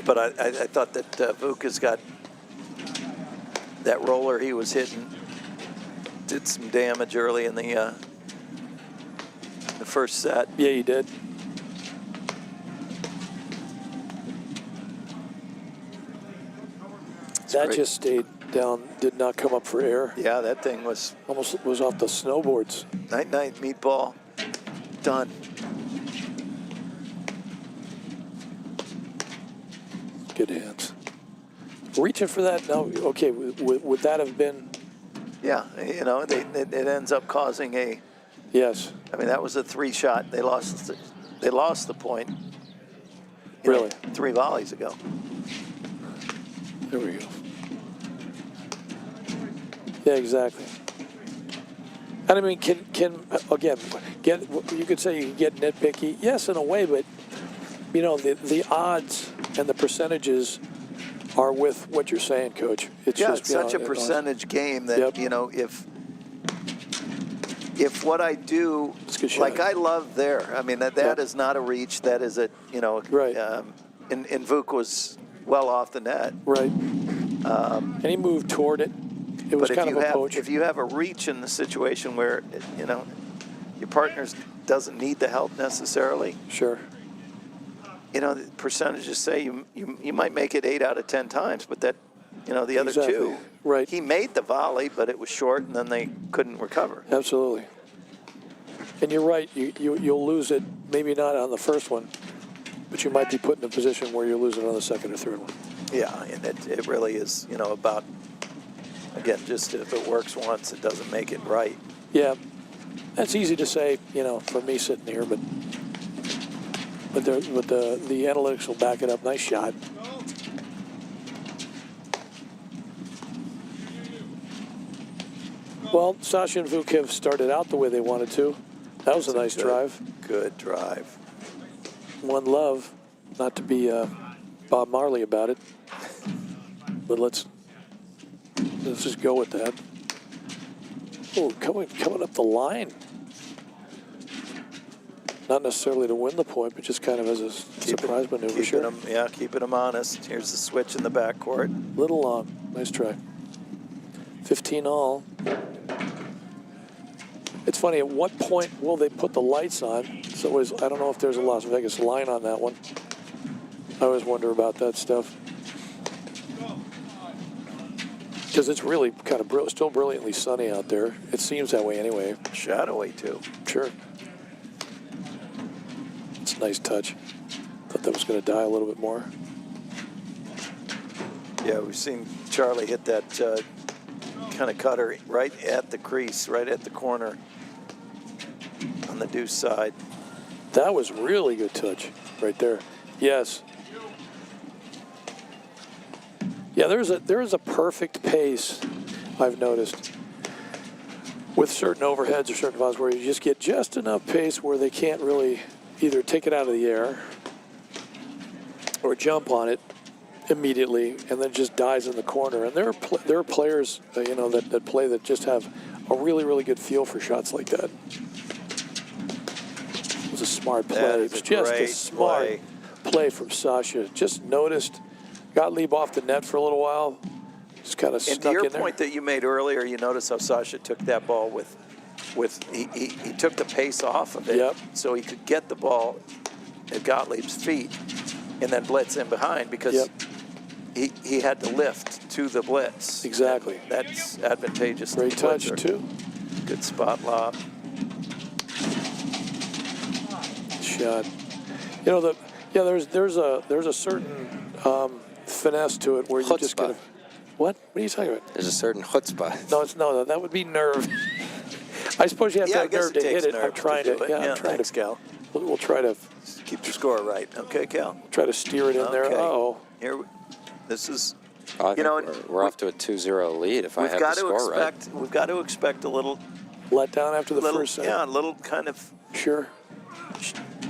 S3: But I thought that Vuk has got that roller he was hitting, did some damage early in the first set.
S2: Yeah, you did. That
S3: great.
S2: just stayed down. Did not come up for air.
S3: Yeah, that thing was
S2: Almost was off the snowboards.
S3: night meatball. Done.
S2: Good hands. Reaching for that now. Okay, would that have been?
S3: Yeah, you know, it ends up causing a
S2: Yes.
S3: I mean, that was a 3-shot. They lost the point.
S2: Really?
S3: 3 volleys ago.
S2: There we go. Yeah, exactly. And I mean, can again you could say you can get nitpicky. Yes, in a way, but you know the odds and the percentages are with what you're saying, Coach. It's just
S3: it's such a percentage game that
S2: Yep.
S3: you know if what I do,
S2: It's a good shot.
S3: like I love there. I mean that
S2: Yep.
S3: is not a reach. That is a
S2: Right.
S3: And Vuk was well off the net.
S2: right. And he moved toward it. It was
S3: But
S2: kind of a poach.
S3: if you have a reach in the situation where your partner doesn't need the help necessarily,
S2: Sure.
S3: the percentages say you might make it 8 out of 10 times, but that the other
S2: Exactly.
S3: 2,
S2: Right.
S3: he made the volley, but it was short, and then they couldn't recover.
S2: Absolutely. And you're right. You'll lose it. Maybe not on the first one, but you might be put in a position where you're losing on the second or third one.
S3: Yeah, and it really is about, again, just if it works once, it doesn't make it right.
S2: Yeah, that's easy to say, for me sitting here, but the analytics will back it up. Nice shot. Well, Sasha and Vuk have started out the way they wanted to. That was a nice drive.
S3: Good drive.
S2: One love, not to be Bob Marley about it, but let's just go with that. Oh, coming up the line. Not necessarily to win the point, but just kind of as a surprise maneuver. Sure.
S3: Keeping them honest. Here's the switch in the backcourt.
S2: Little long. Nice try. 15 all. It's funny, at what point will they put the lights on? So I don't know if there's a Las Vegas line on that one. I always wonder about that stuff. Because it's really kind of still brilliantly sunny out there. It seems that way anyway.
S3: Shadowy, too.
S2: Sure. It's a nice touch. Thought that was going to die a little bit more.
S3: Yeah, we've seen Charlie hit that kind of cutter right at the crease, right at the corner on the deuce side.
S2: That was really good touch right there. Yes. Yeah, there is a perfect pace, I've noticed, with certain overheads or certain volleys where you just get just enough pace where they can't really either take it out of the air or jump on it immediately and then just dies in the corner. And there are players that play that just have a really, really good feel for shots like that. It was a smart play. It was just a smart play from Sasha. Just noticed Gottlieb off the net for a little while. Just kind of stuck in there.
S3: And to your point that you made earlier, you notice how Sasha took that ball he took the pace off of it,
S2: Yep.
S3: so he could get the ball at Gottlieb's feet and then blitz in behind because
S2: Yep.
S3: he had to lift to the blitz.
S2: Exactly.
S3: That's advantageous.
S2: Great
S3: to the
S2: touch
S3: blitzer.
S2: too.
S3: Good spot lob.
S2: Shot. There's a certain finesse to it where you just
S1: Chutzpah.
S2: kind of. What? What are you talking about?
S1: There's a certain chutzpah.
S2: No, that would be nerve. I suppose you have to
S3: I
S2: have
S3: guess
S2: nerve to
S3: takes
S2: hit it. I'm
S3: nerve
S2: trying
S3: do
S2: to.
S3: it.
S2: Yeah, I'm trying
S3: thanks,
S2: to.
S3: Cal.
S2: We'll try to
S3: Keep your score right. Okay, Cal.
S2: try to steer it in there.
S3: Okay.
S2: Oh,
S3: This is.
S1: I think we're off to a 2-0 lead if I have the score right.
S3: We've got to expect a little
S2: let down after the first set.
S3: Yeah, a little kind of
S2: Sure.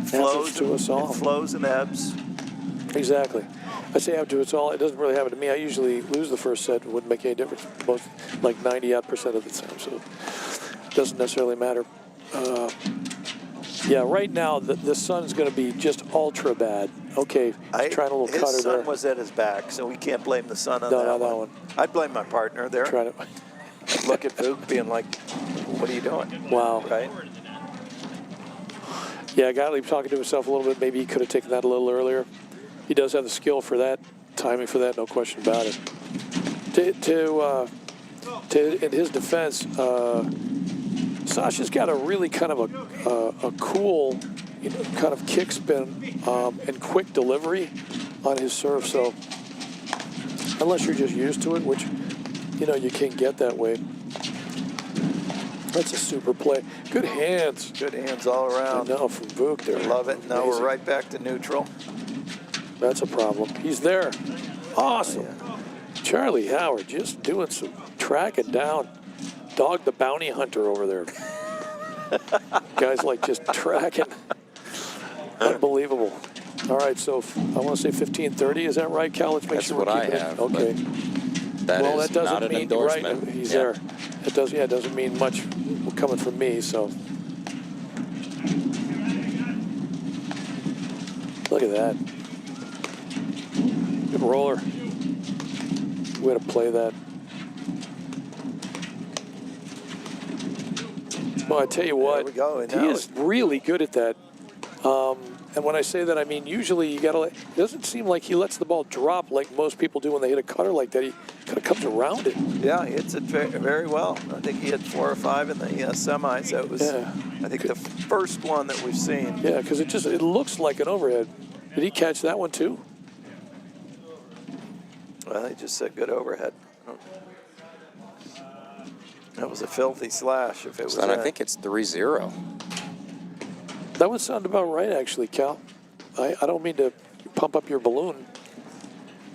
S3: flows
S2: to us all.
S3: It flows and ebbs.
S2: Exactly. I say after it's all. It doesn't really happen to me. I usually lose the first set. It wouldn't make any difference. Most like 90% of the time. So it doesn't necessarily matter. Yeah, right now the sun's going to be just ultra bad. Okay, he's trying a little cutter
S3: His son
S2: there.
S3: was at his back, so we can't blame the son on
S2: No,
S3: that,
S2: not that
S3: one.
S2: one.
S3: I'd blame my partner there.
S2: Trying to.
S3: Look at Vuk being like, what are you doing?
S2: Wow.
S3: Right?
S2: Yeah, Gottlieb talking to himself a little bit. Maybe he could have taken that a little earlier. He does have the skill for that, timing for that, no question about it. In his defense, Sasha's got a really kind of a cool, kind of kick spin and quick delivery on his serve. So unless you're just used to it, which you can get that way. That's a super play. Good hands.
S3: Good hands all
S2: I
S3: around.
S2: know from Vuk there.
S3: Love it. Now
S2: Amazing.
S3: we're right back to neutral.
S2: That's a problem. He's there. Awesome.
S3: Yeah.
S2: Charlie Howard just doing some tracking down. Dog the bounty hunter over there. Guys like just tracking. Unbelievable. All right, so I want to say 15:30. Is that right, Cal? Let's make
S1: That's
S2: sure we're
S1: what I
S2: keeping
S1: have,
S2: it. Okay.
S1: That
S2: Well,
S1: is
S2: that doesn't
S1: not an
S2: mean
S1: endorsement.
S2: right. He's
S1: Yeah.
S2: there. It does. Yeah, it doesn't mean much coming from me. So look at that. Good roller. Way to play that. Well, I tell you what,
S3: we go, and
S2: he
S3: now
S2: is really good at that. And when I say that, I mean usually you gotta. It doesn't seem like he lets the ball drop like most people do when they hit a cutter like that. He kind of comes around it.
S3: Yeah, he hits it very well. I think he hit 4 or 5 in the semis. That was,
S2: Yeah.
S3: I think, the first one that we've seen.
S2: Yeah, because it looks like an overhead. Did he catch that one too?
S3: Well, he just said good overhead. That was a filthy slash if it was.
S1: And I
S3: that.
S1: think it's 3-0.
S2: That would sound about right, actually, Cal. I don't mean to pump up your balloon,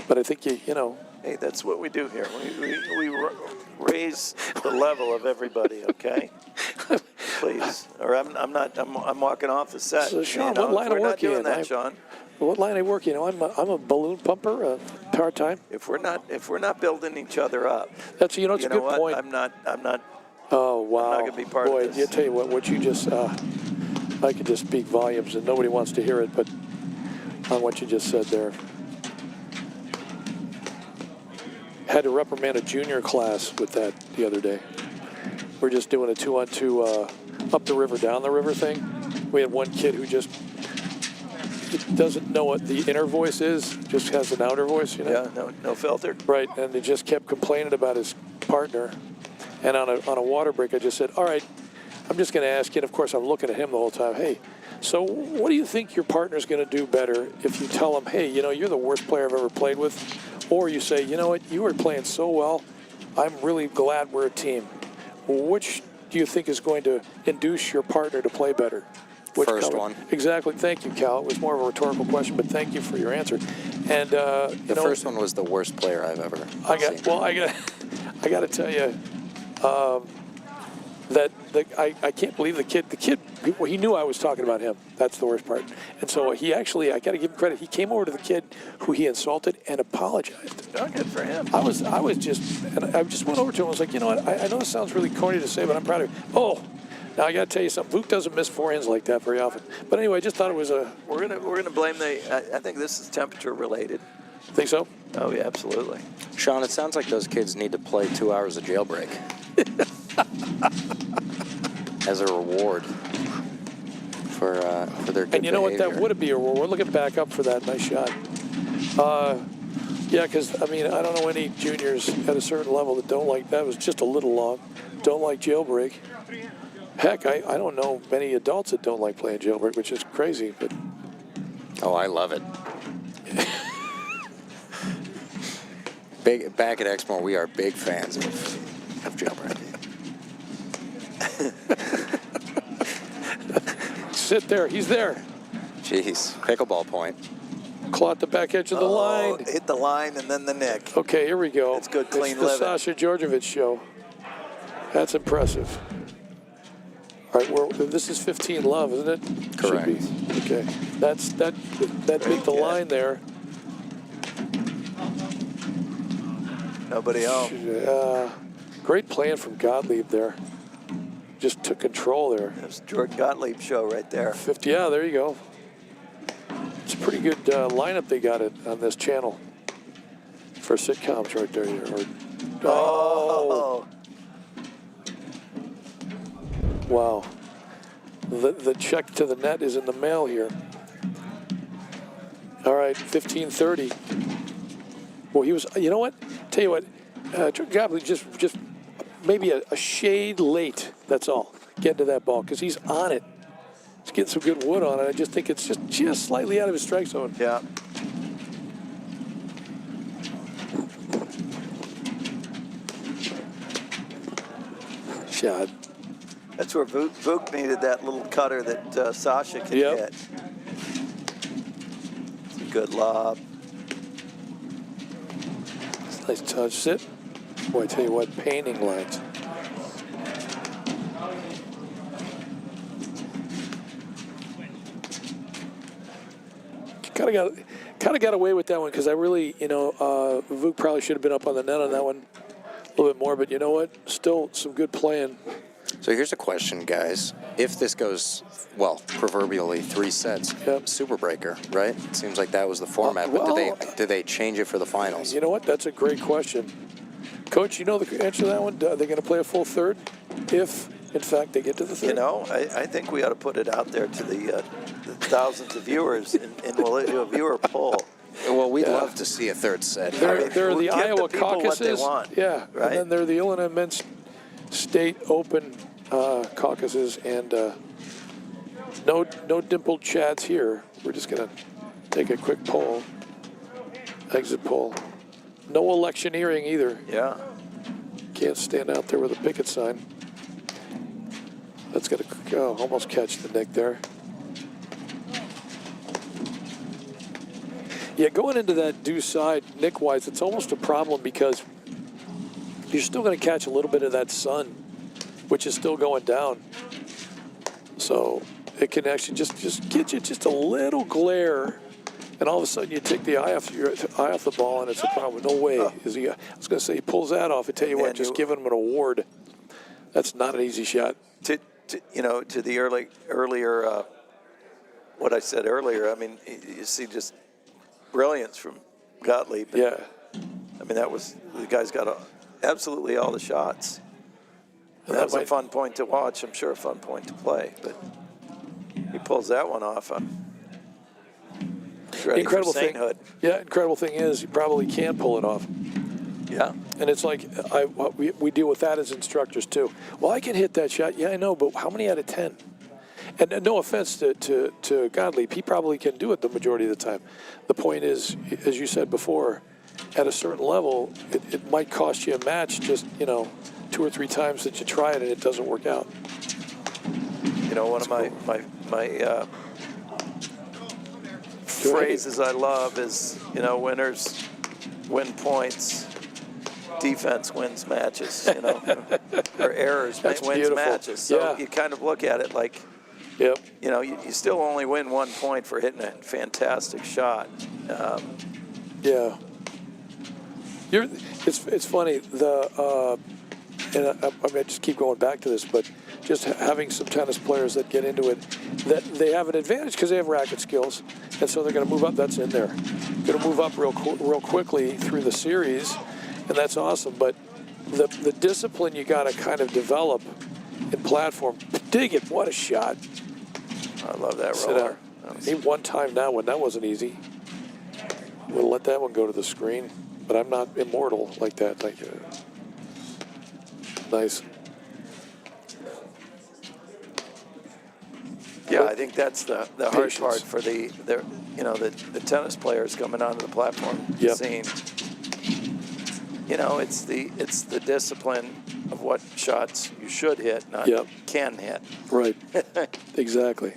S2: but I think you know.
S3: Hey, that's what we do here. We raise the level of everybody, okay? Please. Or I'm walking off the set.
S2: So, Sean,
S3: you know,
S2: what line
S3: we're
S2: of
S3: not
S2: work you
S3: doing
S2: in?
S3: that, Sean.
S2: What line I work? You know, I'm a balloon pumper, part-time.
S3: If we're not building each other up,
S2: That's it's a good
S3: what?
S2: point.
S3: I'm not.
S2: Oh wow!
S3: not gonna be part of
S2: Boy,
S3: this.
S2: I tell you what you just I could just speak volumes, and nobody wants to hear it, but on what you just said there. Had to reprimand a junior class with that the other day. We're just doing a 2-on-2 up the river, down the river thing. We had one kid who just doesn't know what the inner voice is, just has an outer voice, you know?
S3: Yeah, no filter.
S2: Right, and he just kept complaining about his partner. And on a water break, I just said, all right, I'm just going to ask you, and of course I'm looking at him the whole time, hey, so what do you think your partner's going to do better if you tell him, hey, you know, you're the worst player I've ever played with? Or you say, you know what, you were playing so well, I'm really glad we're a team. Which do you think is going to induce your partner to play better? Which
S1: First
S2: color?
S1: one.
S2: Exactly. Thank you, Cal. It was more of a rhetorical question, but thank you for your answer. And
S1: The first one was the worst player I've ever seen.
S2: I got to tell you that I can't believe the kid. Well, he knew I was talking about him. That's the worst part. And so he actually, I got to give him credit. He came over to the kid who he insulted and apologized.
S3: Oh, good for him.
S2: I just went over to him. I was like, you know what? I know this sounds really corny to say, but I'm proud of you. Oh, now I got to tell you something. Luke doesn't miss forehands like that very often. But anyway, I just thought it was a.
S3: We're gonna blame I think this is temperature related.
S2: Think so?
S3: Oh yeah, absolutely.
S1: Sean, it sounds like those kids need to play 2 hours of jailbreak as a reward for their good
S2: And you know what? That
S1: behavior.
S2: would be a reward. We're looking back up for that. Nice shot. Yeah, because, I mean, I don't know any juniors at a certain level that don't like, that was just a little long, don't like jailbreak. Heck, I don't know many adults that don't like playing jailbreak, which is crazy, but
S1: Oh, I love it. Back at Exmoor, we are big fans of jailbreak.
S2: sit there. He's there.
S1: Jeez, pickleball point.
S2: Claw at the back edge of the line.
S3: Hit the line and then the nick.
S2: Okay, here we go.
S3: It's good, clean
S2: It's the
S3: living.
S2: Sasha Djordjevic show. That's impressive. All right, this is 15 love, isn't it?
S1: Correct.
S2: Should be. Okay, that beat the
S3: good.
S2: line there.
S3: Nobody home.
S2: Great plan from Gottlieb there. Just took control there.
S3: That's George Gottlieb show right there.
S2: 50, yeah, there you go. It's a pretty good lineup they got on this channel for sitcoms right there. Oh. Wow. The check to the net is in the mail here. All right, 15:30. Well, he was, you know what? Tell you what, Gottlieb just maybe a shade late, that's all, getting to that ball, because he's on it. He's getting some good wood on it. I just think it's just slightly out of his strike zone.
S3: Yeah.
S2: Shot.
S3: That's where Vuk needed that little cutter that Sasha could hit. It's a good lob.
S2: Nice touch. Sit. Boy, I tell you what, painting lines. Kind of got away with that one because I really, Vuk probably should have been up on the net on that one a little bit more. But you know what? Still some good playing.
S1: So here's a question, guys. If this goes, well, proverbially 3 sets, Super Breaker, right? It seems like that was the format. But do they change it for the finals?
S2: You know what? That's a great question. Coach, you know the answer to that one? Are they going to play a full third if, in fact, they get to the third?
S3: You know, I think we ought to put it out there to the thousands of viewers, and we'll do a viewer poll.
S1: Well, we'd love to see a third set.
S2: There are the Iowa caucuses.
S3: What they want,
S2: yeah,
S3: right?
S2: And then there are the Illinois Men's State Open caucuses, and no dimpled chads here. We're just going to take a quick poll, exit poll. No electioneering either.
S3: Yeah.
S2: Can't stand out there with a picket sign. That's going to go. Almost catch the Nick there. Yeah, going into that due side, Nick-wise, it's almost a problem because you're still going to catch a little bit of that sun, which is still going down. So it can actually just get you just a little glare, and all of a sudden you take the eye off the ball, and it's a problem. No way. I was going to say he pulls that off. I tell you what, just giving him an award. That's not an easy shot.
S3: To the earlier, what I said earlier. I mean, you see just brilliance from Gottlieb.
S2: Yeah.
S3: I mean, the guy's got absolutely all the shots. And that was a fun point to watch. I'm sure a fun point to play, but he pulls that one off.
S2: Incredible thing. Yeah, incredible thing is he probably can pull it off.
S3: Yeah.
S2: And it's like we deal with that as instructors too. Well, I can hit that shot. Yeah, I know, but how many out of 10? And no offense to Gottlieb, he probably can do it the majority of the time. The point is, as you said before, at a certain level, it might cost you a match just, 2 or 3 times that you try it and it doesn't work out.
S3: One of my phrases I love is, winners win points, defense wins matches, or errors wins
S2: beautiful.
S3: Matches. So you kind of look at it like,
S2: yep.
S3: You still only win 1 point for hitting a fantastic shot.
S2: Yeah. It's funny, and I just keep going back to this, but just having some tennis players that get into it, that they have an advantage because they have racket skills, and so they're going to move up. That's in there. Going to move up real quickly through the series, and that's awesome. But the discipline you got to kind of develop in platform. Dig it! What a shot!
S3: I love that roller.
S2: He one time now when that wasn't easy. We'll let that one go to the screen, but I'm not immortal like that. Nice.
S3: Yeah, I think that's the hard part for the tennis players coming onto the platform scene. It's the discipline of what shots you should hit, not can hit.
S2: Right. Exactly.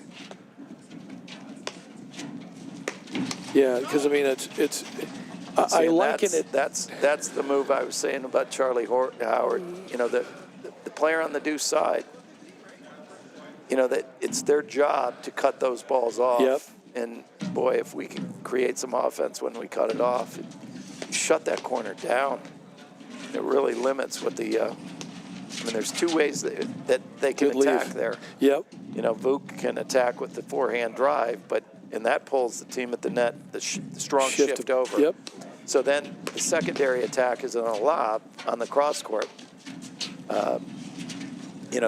S2: Yeah, because I mean it's. I liken it.
S3: That's the move I was saying about Charlie Howard. The player on the deuce side. That it's their job to cut those balls off.
S2: Yep.
S3: And boy, if we can create some offense when we cut it off, shut that corner down. It really limits what the. There's 2 ways that they can attack there.
S2: Yep.
S3: Vuk can attack with the forehand drive, and that pulls the team at the net, the strong shift over.
S2: Yep.
S3: So then the secondary attack is on a lob on the cross court.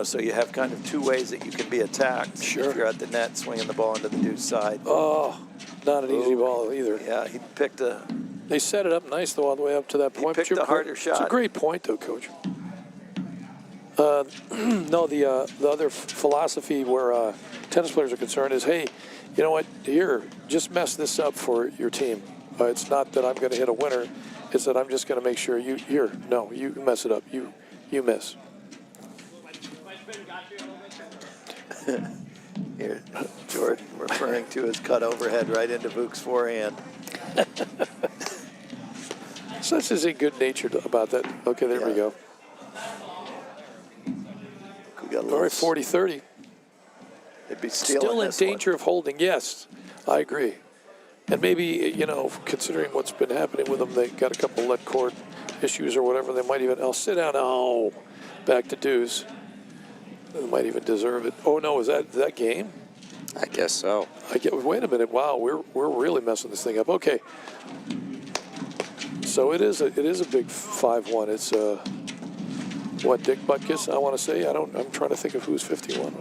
S3: So you have kind of 2 ways that you can be attacked.
S2: Sure.
S3: If you're at the net, swinging the ball into the deuce side.
S2: Oh, not an easy ball either.
S3: Yeah, he picked a.
S2: They set it up nice though all the way up to that point.
S3: He picked a harder shot.
S2: It's a great point though, Coach. No, the other philosophy where tennis players are concerned is, hey, you know what? Here, just mess this up for your team. It's not that I'm going to hit a winner. It's that I'm just going to make sure you mess it up. You miss.
S3: Here, Jordan referring to his cut overhead right into Vuk's forehand.
S2: Such is a good natured about that. Okay, there we go.
S3: We got a
S2: All
S3: little,
S2: right, 40-30.
S3: They'd be stealing
S2: Still in
S3: this one.
S2: danger of holding. Yes, I agree. And maybe, you know, considering what's been happening with them, they got a couple lead cord issues or whatever. They might even, I'll sit down. Oh, back to deuce. They might even deserve it. Oh no, is that game?
S1: I guess so.
S2: Wait a minute. Wow, we're really messing this thing up. Okay. So it is a big 5-1. It's what, Dick Butkus? I want to say. I'm trying to think of who's 51.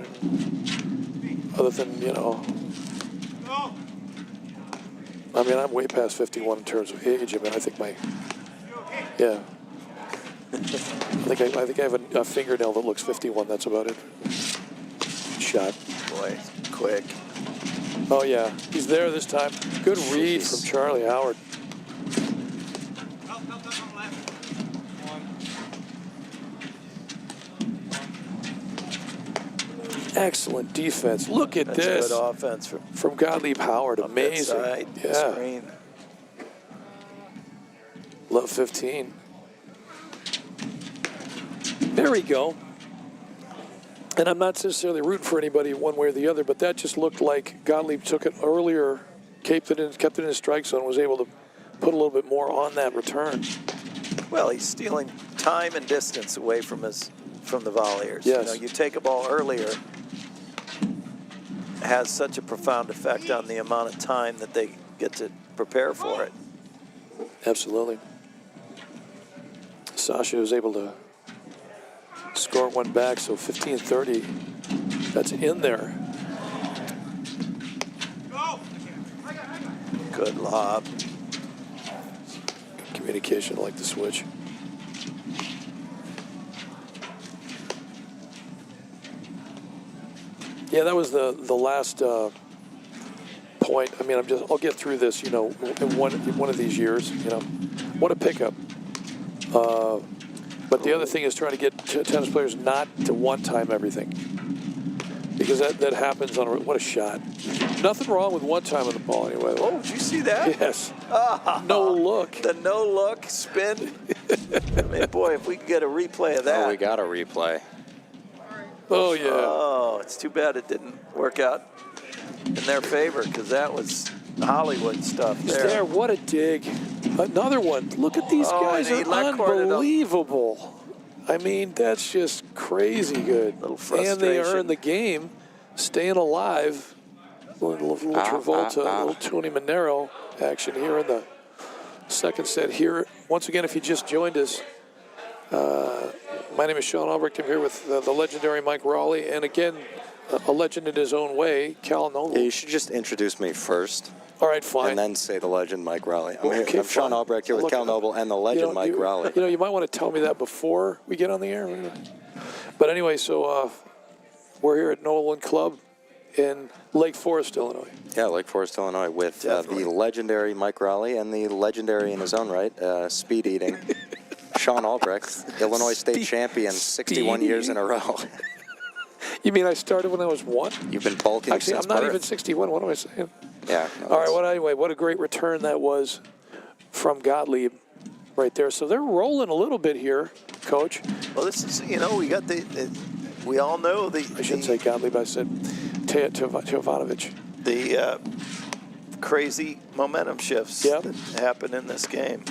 S2: Other than, you know. I mean, I'm way past 51 in terms of age. I mean, I think yeah. I think I have a fingernail that looks 51. That's about it. Shot.
S3: Boy, quick.
S2: Oh yeah, he's there this time. Good read from Charlie Howard. Excellent defense. Look at
S3: That's
S2: this.
S3: good offense
S2: From Gottlieb Howard.
S3: up that
S2: Amazing.
S3: side
S2: Yeah.
S3: screen.
S2: Love 15. There we go. And I'm not necessarily rooting for anybody one way or the other, but that just looked like Gottlieb took it earlier, kept it in his strike zone, was able to put a little bit more on that return.
S3: Well, he's stealing time and distance away from the volleyers.
S2: Yes.
S3: You know, you take a ball earlier, has such a profound effect on the amount of time that they get to prepare for it.
S2: Absolutely. Sasha was able to score one back, so 15-30. That's in there.
S3: Good lob.
S2: Good communication, I like the switch. Yeah, that was the last point. I mean, I'll get through this, you know, in one of these years, you know. What a pickup. But the other thing is trying to get tennis players not to one-time everything. Because that happens on what a shot. Nothing wrong with one time on the ball anyway.
S3: Oh, did you see that?
S2: Yes. No look.
S3: The no look spin. I mean, boy, if we could get a replay of that.
S1: Oh, we got a replay.
S2: Oh, yeah.
S3: Oh, it's too bad it didn't work out in their favor, because that was Hollywood stuff
S2: He's
S3: there.
S2: there. What a dig. Another one. Look at these guys.
S3: and he
S2: Are
S3: leg-corded him.
S2: unbelievable. I mean, that's just crazy good.
S3: Little
S2: And they
S3: frustration.
S2: earn the game, staying alive. Little Travolta, little Tony Monero action here in the second set. Here, once again, if you just joined us, my name is Sean Albrecht. I'm here with the legendary Mike Raleigh, and again, a legend in his own way, Cal Noble.
S1: Yeah, you should just introduce me first.
S2: All right, fine.
S1: And then say the legend Mike Raleigh. I'm
S2: Okay,
S1: Sean
S2: fine.
S1: Albrecht here with
S2: Look,
S1: Cal Noble and the legend Mike Raleigh.
S2: You know, you might want to tell me that before we get on the air. But anyway, so we're here at Nolan Club in Lake Forest, Illinois.
S1: Yeah, Lake Forest, Illinois, with the legendary Mike Raleigh and the legendary in his own right, speed eating, Sean Albrecht, Illinois state champion, 61 years in a row.
S2: You mean I started when I was 1?
S1: You've been bulking
S2: Actually,
S1: since
S2: I'm not
S1: birth.
S2: even 61. What am I saying?
S1: Yeah. No,
S2: All right, well, anyway, what a great return that was from Gottlieb right there. So they're rolling a little bit here, Coach.
S3: Well, this is, you know, we got we all know
S2: I shouldn't say Gottlieb, I said Jovanovic.
S3: the crazy momentum shifts
S2: Yep.
S3: that happen in this game,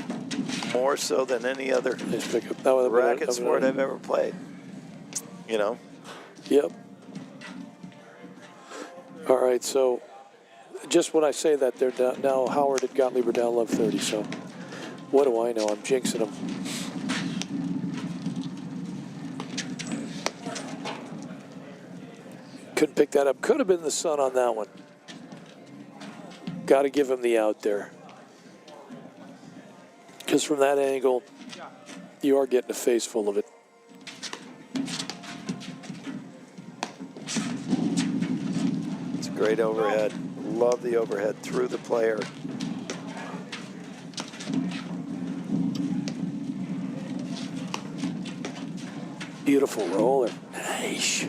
S3: more so than any other
S2: Nice pickup. That was
S3: racket sport I've ever played. You know?
S2: Yep. All right, so just when I say that, they're down, now Howard and Gottlieb are down love 30, so what do I know? I'm jinxing them. Couldn't pick that up. Could have been the sun on that one. Got to give him the out there. Because from that angle, you are getting a face full of it.
S3: It's a great overhead. Love the overhead through the player.
S2: Beautiful roller. Nice.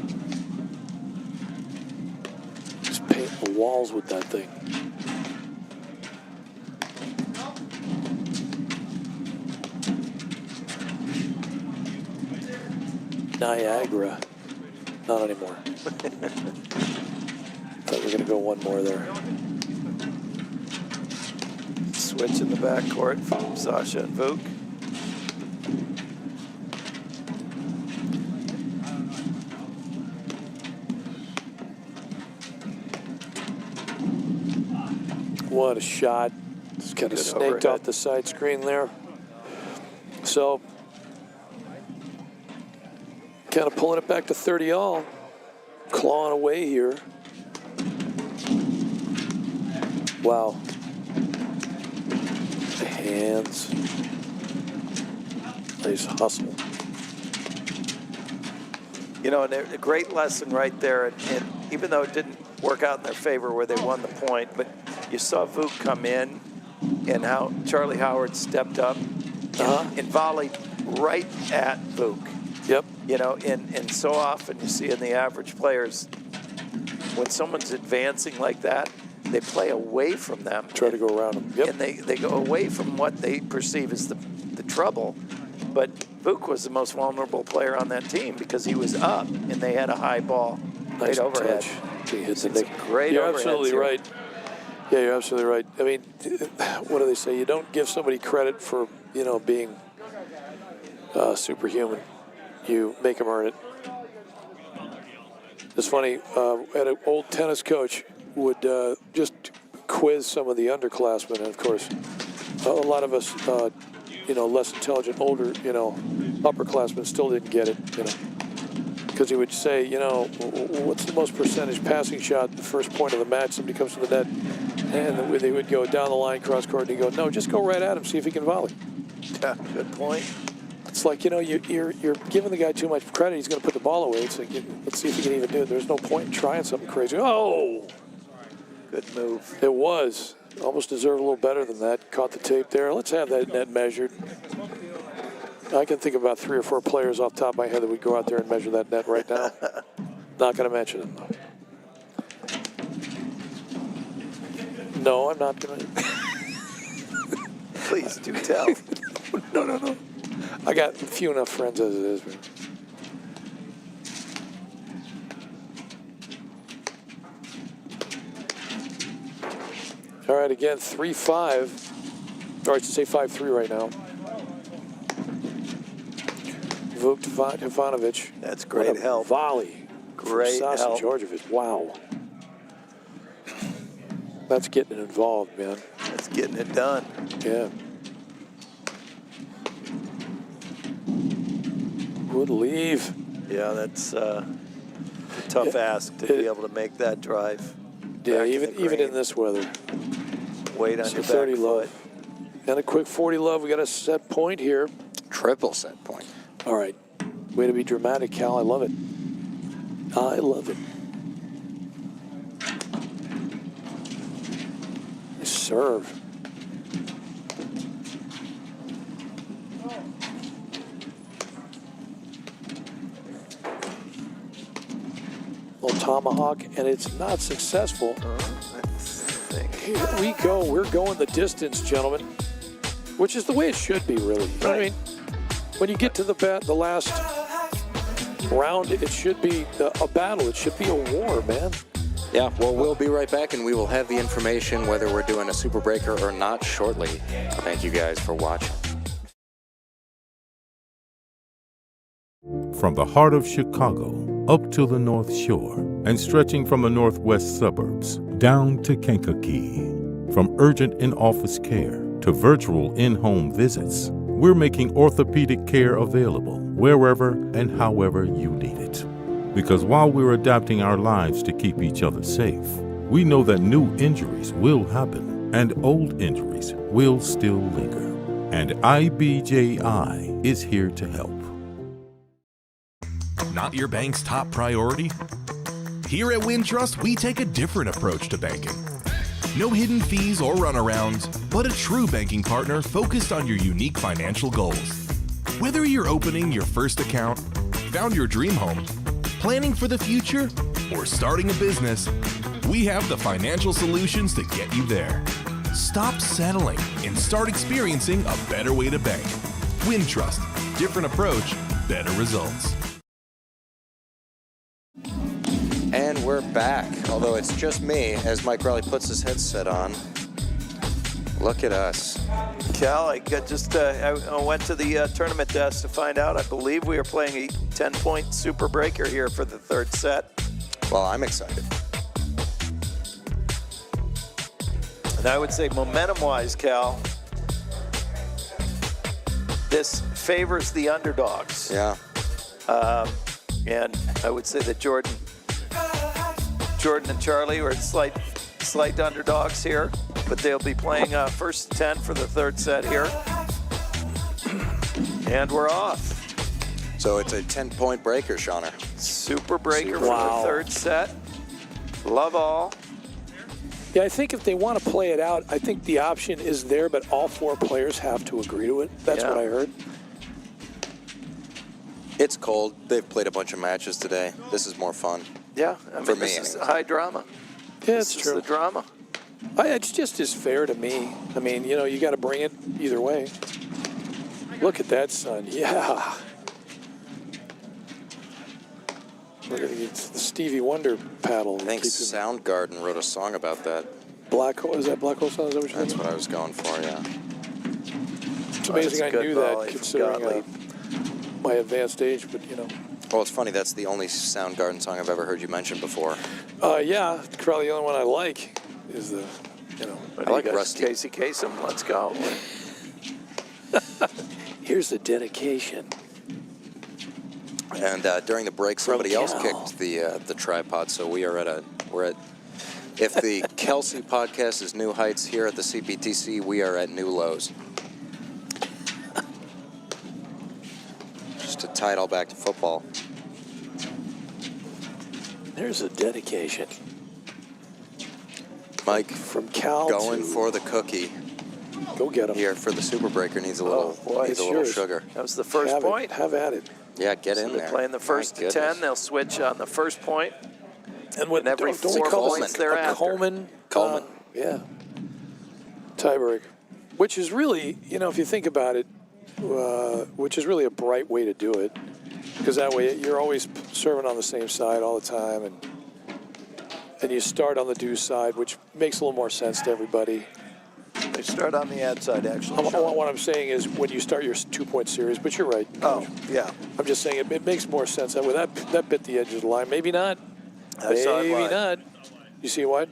S2: walls with that thing. Niagara. Not anymore. Thought we were going to go one more there.
S3: Switch in the backcourt from Sasha and Vuk.
S2: What a shot. Just kind of
S3: Good
S2: snaked
S3: overhead.
S2: off the side screen there. So, kind of pulling it back to 30 all. Clawing away here. Wow. The hands. Nice hustle.
S3: You know, and a great lesson right there. And even though it didn't work out in their favor where they won the point, but you saw Vuk come in and how Charlie Howard stepped up and volleyed right at Vuk.
S2: Yep.
S3: You know, and so often you see in the average players, when someone's advancing like that, they play away from them.
S2: Try to go around them. Yep.
S3: And they go away from what they perceive as the trouble. But Vuk was the most vulnerable player on that team because he was up and they had a high ball.
S2: Nice
S3: Great overhead.
S2: touch. He hits
S3: It's
S2: it.
S3: great
S2: You're
S3: overheads
S2: absolutely
S3: here.
S2: right. Yeah, you're absolutely right. I mean, what do they say? You don't give somebody credit for, you know, being superhuman. You make them earn it. It's funny. Had an old tennis coach would just quiz some of the underclassmen, and of course, a lot of us, you know, less intelligent, older, you know, upperclassmen still didn't get it, you know. Because he would say, you know, what's the most percentage passing shot the first point of the match? Somebody comes to the net, and they would go down the line, cross court, and he'd go, no, just go right at him, see if he can volley.
S3: Yeah, good point.
S2: It's like, you know, you're giving the guy too much credit. He's going to put the ball away. It's like, let's see if he can even do it. There's no point in trying something crazy. Oh!
S3: Good move.
S2: It was. Almost deserved a little better than that. Caught the tape there. Let's have that net measured. I can think about 3 or 4 players off the top of my head that would go out there and measure that net right now. Not going to mention them, though. No, I'm not going to.
S3: Please do tell.
S2: No. I got few enough friends as it is, man. All right, again, 3-5. Or I should say 5-3 right now. Vuk Ivanovic.
S3: That's great
S2: What a
S3: help.
S2: Volley.
S3: Great
S2: from Sasha
S3: help.
S2: Djordjevic. Wow. That's getting it involved, man.
S3: That's getting it done.
S2: Yeah. Would leave.
S3: Yeah, that's a tough ask to be able to make that drive.
S2: Yeah,
S3: back in
S2: even
S3: the green.
S2: in this weather.
S3: Weight on
S2: So
S3: your
S2: 30
S3: back
S2: love.
S3: foot.
S2: And a quick 40 love. We got a set point here.
S1: Triple set point.
S2: All right. Way to be dramatic, Cal. I love it. I love it. Nice serve. Little tomahawk, and it's not successful. Here we go. We're going the distance, gentlemen. Which is the way it should be, really. You know what I mean? When you get to the last round, it should be a battle. It should be a war, man.
S1: Yeah, well, we'll be right back, and we will have the information whether we're doing a super breaker or not shortly. Thank you guys for watching.
S5: From the heart of Chicago up to the North Shore and stretching from the northwest suburbs down to Kankakee. From urgent in-office care to virtual in-home visits, we're making orthopedic care available wherever and however you need it. Because while we're adapting our lives to keep each other safe, we know that new injuries will happen and old injuries will still linger. And IBJI is here to help.
S6: Not your bank's top priority? Here at Wintrust, we take a different approach to banking. No hidden fees or runarounds, but a true banking partner focused on your unique financial goals. Whether you're opening your first account, found your dream home, planning for the future, or starting a business, we have the financial solutions to get you there. Stop settling and start experiencing a better way to bank. Wintrust. Different approach, better results.
S1: And we're back, although it's just me as Mike Raleigh puts his headset on. Look at us.
S3: Cal, I went to the tournament desk to find out. I believe we are playing a 10-point super breaker here for the third set.
S1: Well, I'm excited.
S3: And I would say momentum-wise, Cal, this favors the underdogs.
S1: Yeah.
S3: And I would say that Jordan and Charlie are slight underdogs here, but they'll be playing first 10 for the third set here. And we're off.
S1: So it's a 10-point breaker, Shawner.
S3: Super breaker
S2: Wow.
S3: for the third set. Love all.
S2: Yeah, I think if they want to play it out, I think the option is there, but all 4 players have to agree to it. That's
S3: Yeah.
S2: what I heard.
S1: It's cold. They've played a bunch of matches today. This is more fun.
S3: Yeah, I mean,
S1: For me,
S3: this is
S1: anyways.
S3: high drama.
S2: Yeah,
S3: This
S2: it's
S3: is
S2: true.
S3: the drama.
S2: It's just as fair to me. I mean, you got to bring it either way. Look at that, son. Yeah. Look at the Stevie Wonder paddle.
S1: I think Soundgarden wrote a song about that.
S2: Black Hole. Is that Black Hole song? Is that what you're
S1: That's
S2: thinking?
S1: what I was going for, yeah.
S2: It's amazing I
S3: good
S2: knew
S3: volley
S2: that,
S3: from
S2: considering
S3: Gottlieb.
S2: my advanced age, but
S1: Well, it's funny. That's the only Soundgarden song I've ever heard you mention before.
S2: yeah, probably the only one I like is the,
S3: What
S1: I
S3: do you
S1: like
S3: got?
S1: Rusty.
S3: Casey Kasem, let's go.
S2: here's the dedication.
S1: And during the break, somebody else
S2: Cal.
S1: kicked the tripod. So we're at. If the Kelsey podcast is new heights here at the CPTC, we are at new lows. Just to tie it all back to football.
S2: There's a dedication.
S1: Mike
S2: From Cal
S1: going
S2: to,
S1: for the cookie
S2: go get him.
S1: here for the super breaker. Needs a little,
S3: Oh, boy,
S1: needs a
S2: it's
S1: little
S2: yours.
S1: sugar.
S3: That was the first
S2: have
S3: point.
S2: It, have at it.
S1: Yeah, get
S3: So
S1: in
S3: they're
S1: there.
S3: playing the first
S1: My goodness.
S3: 10. They'll switch on the first point.
S2: And what
S3: And every
S2: don't we
S3: 4
S2: call
S3: points
S2: it
S3: thereafter.
S2: a Coleman?
S1: Coleman.
S2: Yeah. Tiebreak, which is really, if you think about it, which is really a bright way to do it, because that way you're always serving on the same side all the time, and you start on the do side, which makes a little more sense to everybody.
S3: They start on the ad side, actually. Sean.
S2: What I'm saying is when you start your 2-point series, but you're right.
S3: Oh, yeah.
S2: I'm just saying it makes more sense that way. That bit the edge of the line. Maybe not.
S3: I saw it
S2: Maybe
S3: live.
S2: not. You see what?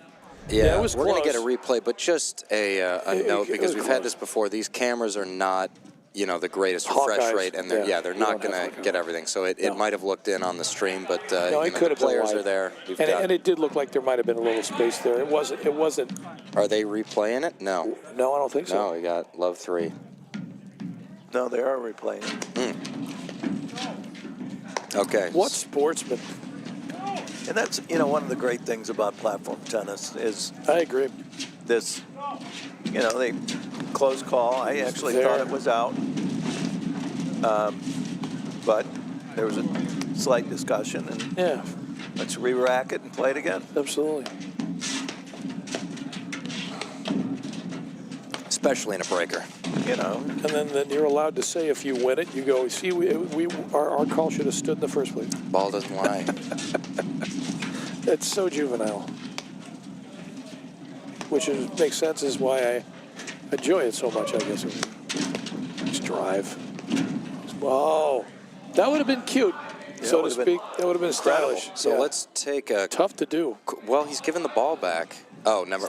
S1: Yeah,
S2: it was
S1: we're going to get a
S2: close.
S1: replay, but just a note,
S2: it
S1: because
S2: was
S1: we've had
S2: close.
S1: this before. These cameras are not, the greatest refresh
S2: Hawkeyes,
S1: rate, and they're
S2: you
S1: not
S2: don't have
S1: going to
S2: Hawkeye.
S1: get everything. So it
S2: No.
S1: might have looked in on the stream, but
S2: No, it could
S1: the
S2: have been
S1: players
S2: live.
S1: are there. We've
S2: And,
S1: got,
S2: and it did look like there might have been a little space there. It wasn't.
S1: are they replaying it? No.
S2: No, I don't think so.
S1: No, we got Love 3.
S3: No, they are replaying.
S1: Okay.
S2: What sportsman?
S3: And that's, one of the great things about platform tennis is
S2: I agree.
S3: this, they close call. I actually
S2: There.
S3: thought it was out. But there was a slight discussion, and
S2: Yeah,
S3: let's re-rack it and play it again.
S2: absolutely.
S1: Especially in a breaker.
S2: And then you're allowed to say if you win it, you go, see, our call should have stood in the first place.
S1: Ball doesn't lie.
S2: It's so juvenile. Which makes sense is why I enjoy it so much, I guess. Just drive. Oh, that would have been cute, so to
S3: would've been
S2: speak. That would have been
S3: incredible.
S2: stylish.
S1: So
S2: Yeah.
S1: let's take a...
S2: Tough to do.
S1: Well, he's given the ball back. Oh, never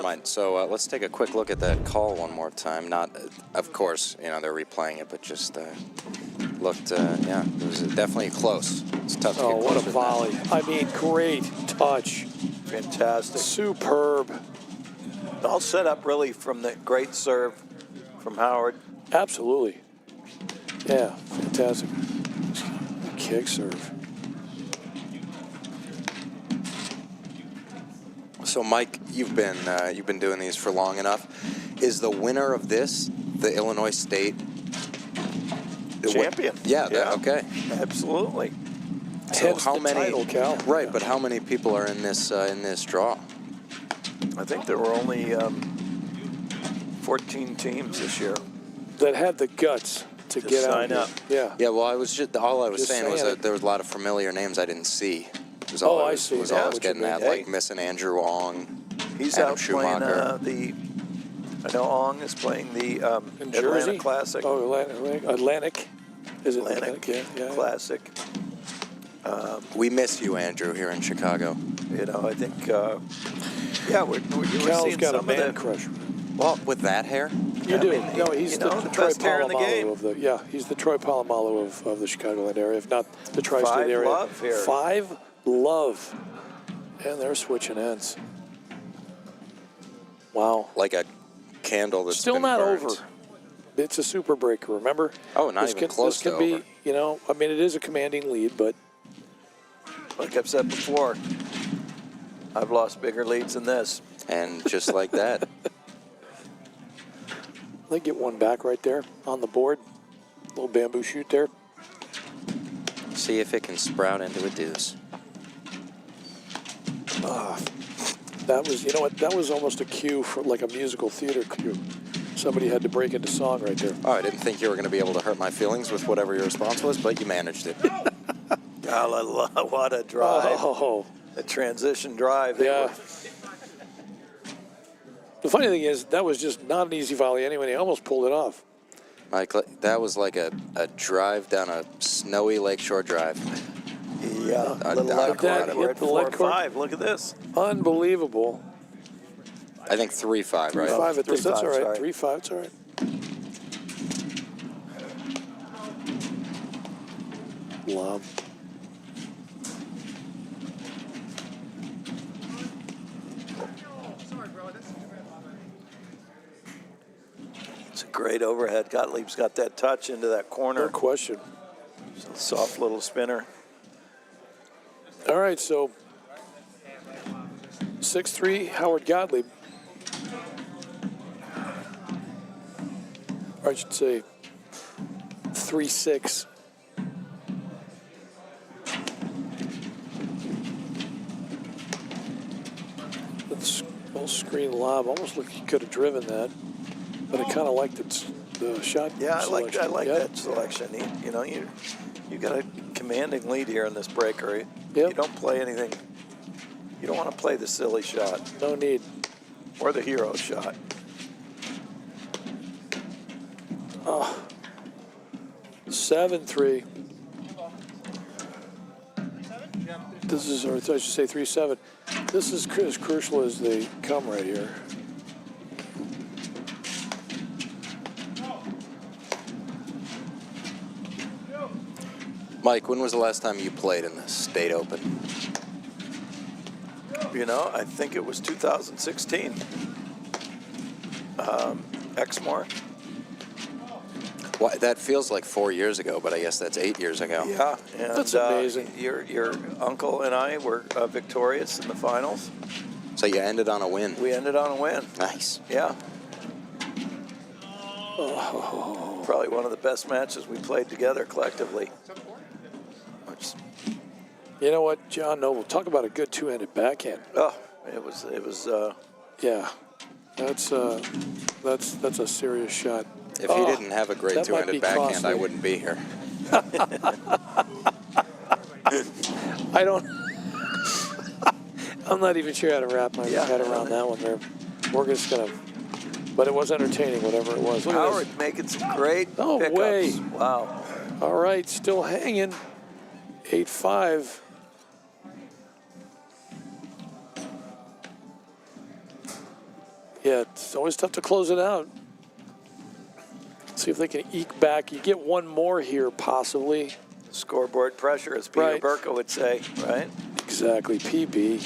S1: mind. So let's take a quick look at that call one more time. Not, of course, they're replaying it, but just looked, it was definitely close. It's tough to
S2: Oh,
S1: get
S2: what a
S1: closer than that.
S2: volley. I mean, great touch.
S3: Fantastic.
S2: Superb.
S3: All set up really from the great serve from Howard.
S2: Absolutely. Yeah, fantastic. Kick serve.
S1: So, Mike, you've been doing these for long enough. Is the winner of this the Illinois State
S3: Champion.
S1: Yeah. Okay.
S3: Absolutely.
S1: So
S2: Hence
S1: how
S2: the
S1: many?
S2: title, Cal.
S1: Right, but how many people are in this draw?
S3: I think there were only 14 teams this year.
S2: That had the guts to get out
S3: sign
S2: here.
S3: up.
S2: Yeah.
S1: Yeah, well, I was just all I was
S2: Just
S1: saying was
S2: saying
S1: that there was a lot of familiar names I didn't see. Was
S2: Oh,
S1: all
S2: I
S1: was,
S2: see.
S1: Was
S2: Yeah,
S1: all I was
S2: what you
S1: getting
S2: mean.
S1: at,
S3: Hey.
S1: like missing Andrew Ong,
S3: He's
S1: Adam
S3: out playing
S1: Schumacher.
S3: I know Ong is playing the
S2: In
S3: Atlanta
S2: Jersey?
S3: Classic.
S2: Oh, Atlantic. Is it
S3: Atlantic
S2: Yeah.
S3: Classic.
S1: We miss you, Andrew, here in Chicago.
S3: You know, I think, yeah, we're
S2: Cal's
S3: seeing
S2: got a
S3: some
S2: man
S3: of the.
S2: crush.
S1: Well, with that hair,
S2: You
S3: I
S2: do.
S3: mean,
S2: No, he's
S3: you
S2: the,
S3: know, the
S2: Troy
S3: best hair in the game.
S2: Polamalu of the. Yeah, he's the Troy Polamalu of the Chicagoland area, if not the tri-state
S3: Five
S2: area.
S3: love here.
S2: 5 love, and they're switching ends. Wow.
S1: like a candle that's
S2: Still
S1: been
S2: not
S1: burnt.
S2: over. It's a super breaker, remember?
S1: Oh, not
S2: this
S1: even
S2: can,
S1: close
S2: This can
S1: to
S2: be,
S1: over.
S2: you know, I mean, it is a commanding lead, but
S3: Like I've said before, I've lost bigger leads than this.
S1: And just like that,
S2: they get one back right there on the board. Little bamboo shoot there.
S1: see if it can sprout into a deuce.
S2: That was, you know what? That was almost a cue for like a musical theater cue. Somebody had to break into song right there.
S1: Oh, I didn't think you were going to be able to hurt my feelings with whatever your response was, but you managed it.
S3: Oh, what a drive.
S2: Oh,
S3: A transition drive. They
S2: yeah.
S3: were-
S2: The funny thing is, that was just not an easy volley anyway. He almost pulled it off.
S1: Mike, that was like a drive down a snowy lakeshore drive.
S3: Yeah,
S1: I
S3: little
S1: doubt
S3: lead
S1: that
S3: court.
S1: hit
S3: We're at
S2: the
S3: 4
S2: lead
S3: or
S2: court.
S3: 5. Look at this.
S2: Unbelievable.
S1: I think 3-5, right?
S2: 3-5 at this. That's all
S3: 3-5,
S2: right.
S3: sorry.
S2: 3-5. It's all right. Lob.
S3: It's a great overhead. Gottlieb's got that touch into that
S2: No
S3: corner.
S2: question.
S3: Soft little spinner.
S2: All right, so 6-3, Howard Gottlieb. Or I should say 3-6. That's a little screen lob. Almost looked he could have driven that, but I kind of liked the shot.
S3: Yeah, I like
S2: selection.
S3: that selection. You got a commanding lead here in this breaker.
S2: Yep.
S3: You don't play anything. You don't want to play the silly shot
S2: No need.
S3: or the hero shot.
S2: 7-3. This is, or I should say 3-7. This is as crucial as they come right here.
S1: Mike, when was the last time you played in the State Open?
S3: You know, I think it was 2016. Exmoor.
S1: Well, that feels like 4 years ago, but I guess that's 8 years ago.
S3: Yeah, and
S2: That's amazing.
S3: Your uncle and I were victorious in the finals.
S1: So you ended on a win.
S3: We ended on a win.
S1: Nice.
S3: Yeah. Probably one of the best matches we played together collectively. Which,
S2: You know what, John Noble? Talk about a good two-handed backhand.
S3: oh, it was.
S2: Yeah, that's a serious shot.
S1: If you didn't have a great
S2: that might be
S1: two-handed backhand,
S2: costly.
S1: I wouldn't be here.
S2: I don't. I'm not even sure how to wrap my
S3: Yeah.
S2: head around that one. There, we're just gonna. But it was entertaining, whatever it was. Look at
S3: Howard making some great
S2: No
S3: pickups.
S2: way.
S3: Wow.
S2: this. All right, still hanging. 8-5. Yeah, it's always tough to close it out. See if they can eke back. You get one more here, possibly.
S3: Scoreboard pressure, as Peter
S2: Right.
S3: Burka would say, right?
S2: Exactly, PB.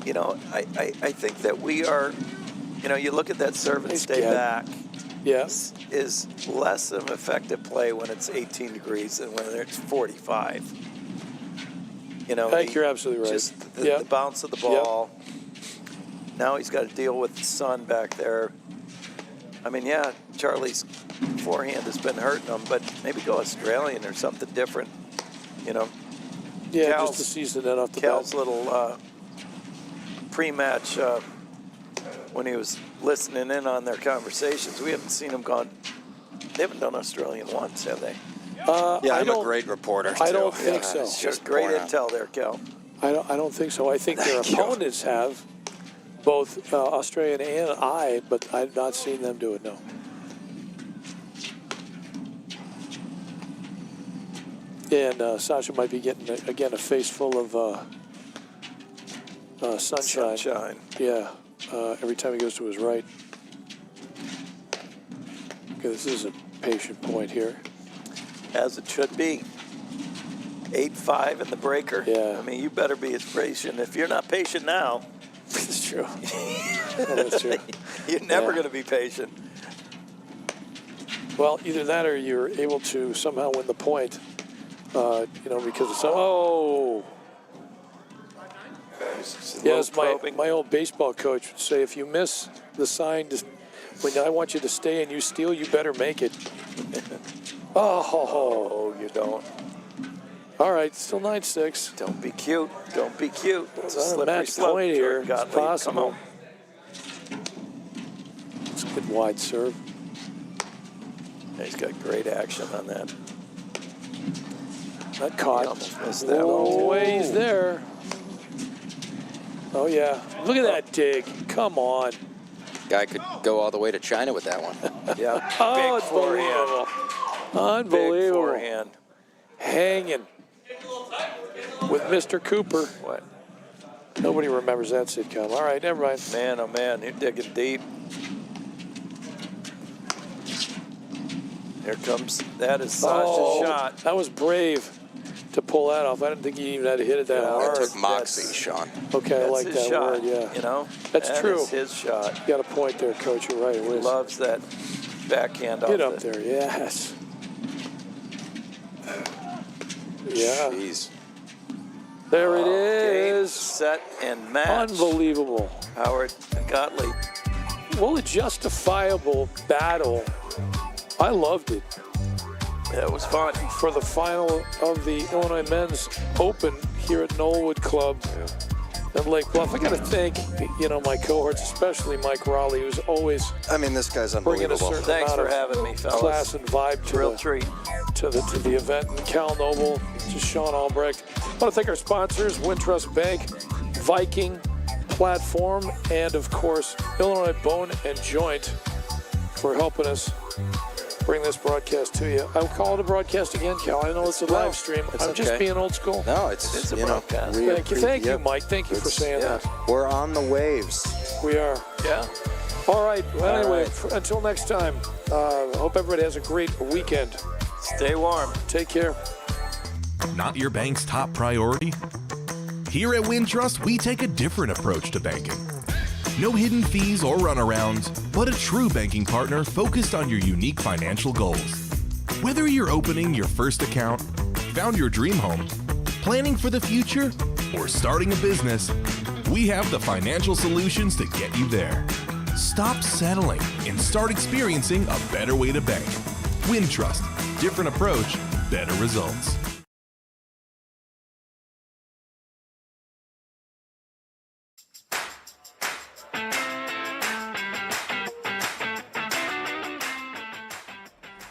S3: You know, I think that we are, you know, you look at that serve and
S2: Nice
S3: stay
S2: get.
S3: back
S2: Yes.
S3: is less of effective play when it's 18 degrees than when it's 45. You know,
S2: I think you're absolutely right.
S3: Just
S2: Yep.
S3: the bounce of the ball. Now he's got to deal with the sun back there. I mean, yeah, Charlie's forehand has been hurting him, but maybe go Australian or something different. You know,
S2: Yeah,
S3: Cal's-
S2: just to seize the net off the
S3: Cal's
S2: bat.
S3: little pre-match when he was listening in on their conversations. We haven't seen him gone. They haven't done Australian once, have they?
S1: Yeah, I'm a great reporter.
S2: I
S1: too.
S2: don't think so.
S3: It's just great
S1: point out.
S3: intel there, Cal.
S2: I don't think so. I think their
S1: Thank you.
S2: opponents have, both Australian and I, but I've not seen them do it, no. And Sasha might be getting, again, a face full of sunshine.
S3: Sunshine.
S2: Yeah, every time he goes to his right. Okay, this is a patient point here.
S3: As it should be. 8-5 in the breaker.
S2: Yeah.
S3: I mean, you better be as patient. If you're not patient now,
S2: That's true. That's true.
S3: you're never
S2: Yeah.
S3: going to be patient.
S2: Well, either that or you're able to somehow win the point, because of some. Oh! Yes, my old baseball coach would say, if you miss the sign when I want you to stay and you steal, you better make it.
S3: Oh, you don't.
S2: All right, still 9-6.
S3: Don't be cute. Don't be cute. It's a
S2: It's on a
S3: slippery
S2: match
S3: slope.
S2: point here.
S3: Jordan
S2: It's
S3: Gottlieb.
S2: possible.
S3: Come on.
S2: It's a good wide serve.
S3: He's got great action on that.
S2: Not
S3: He
S2: caught.
S3: almost missed that
S2: Oh,
S3: one.
S2: he's there. Oh, yeah. Look at that dig. Come on.
S1: Guy could go all the way to China with that one.
S3: Yeah.
S2: Oh,
S3: Big forehand.
S2: unbelievable. Unbelievable.
S3: Big forehand.
S2: Hanging with Mr. Cooper.
S3: What?
S2: Nobody remembers that sitcom. All right, never mind.
S3: Man, oh man, you're digging deep. Here comes, that is Sasha's shot.
S2: That was brave to pull that off. I didn't think he even had to hit it that
S3: Yeah,
S2: hard.
S1: That took moxie,
S3: That's-
S1: Sean.
S2: Okay, I
S3: That's
S2: like
S3: his
S2: that
S3: shot,
S2: word, yeah.
S3: You know?
S2: That's
S3: That
S2: true.
S3: is his shot.
S2: You got a point there, Coach. You're right. It
S3: He
S2: was.
S3: loves that backhand
S2: Get
S3: off
S2: up
S3: the-
S2: there, yes. Yeah,
S1: Jeez.
S2: there it
S3: Game,
S2: is.
S3: set, and match.
S2: Unbelievable.
S3: Howard Gottlieb.
S2: Well, a justifiable battle. I loved it.
S3: That was fun.
S2: For the final of the Illinois Men's Open here at Knollwood Club in Lake Bluff. I got to thank, my cohorts, especially Mike Raleigh, who's always
S1: I mean, this guy's
S2: bringing a
S1: unbelievable.
S2: certain
S3: Thanks
S2: amount
S3: for
S2: of
S3: having me, fellas.
S2: class and vibe to
S3: Real
S2: the,
S3: treat.
S2: to the event. And Cal Noble, to Sean Albrecht. I want to thank our sponsors, Wintrust Bank, Viking Platform, and of course, Illinois Bone and Joint for helping us bring this broadcast to you. I'll call it a broadcast again, Cal. I know it's a live stream.
S1: it's
S2: I'm just
S1: okay.
S2: being old school.
S1: No, it's
S3: It's a
S1: you know,
S3: broadcast.
S1: we
S2: Thank you,
S1: appreciate-
S2: Mike. Thank you for
S1: It's-
S2: saying
S3: yeah.
S2: that.
S1: We're on the waves.
S2: We are.
S3: Yeah.
S2: All right. Well,
S1: All
S2: anyway,
S1: right.
S2: until next time, hope everybody has a great weekend.
S3: Stay warm.
S2: Take care.
S6: Not your bank's top priority? Here at Wintrust, we take a different approach to banking. No hidden fees or runarounds, but a true banking partner focused on your unique financial goals. Whether you're opening your first account, found your dream home, planning for the future, or starting a business, we have the financial solutions to get you there. Stop settling and start experiencing a better way to bank. Wintrust, different approach, better results.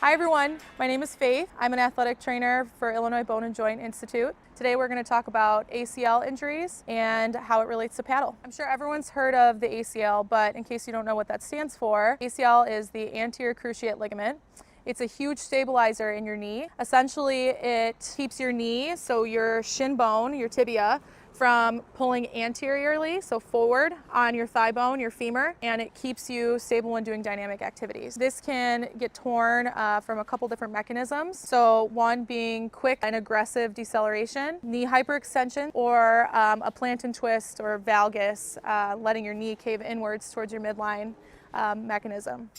S4: Hi everyone, my name is Faith. I'm an athletic trainer for Illinois Bone and Joint Institute. Today we're going to talk about ACL injuries and how it relates to paddle. I'm sure everyone's heard of the ACL, but in case you don't know what that stands for, ACL is the anterior cruciate ligament. It's a huge stabilizer in your knee. Essentially, it keeps your knee, so your shin bone, your tibia, from pulling anteriorly, so forward on your thigh bone, your femur, and it keeps you stable when doing dynamic activities. This can get torn from a couple different mechanisms. So one being quick and aggressive deceleration, knee hyperextension, or a plantar twist or valgus, letting your knee cave inwards towards your midline mechanism.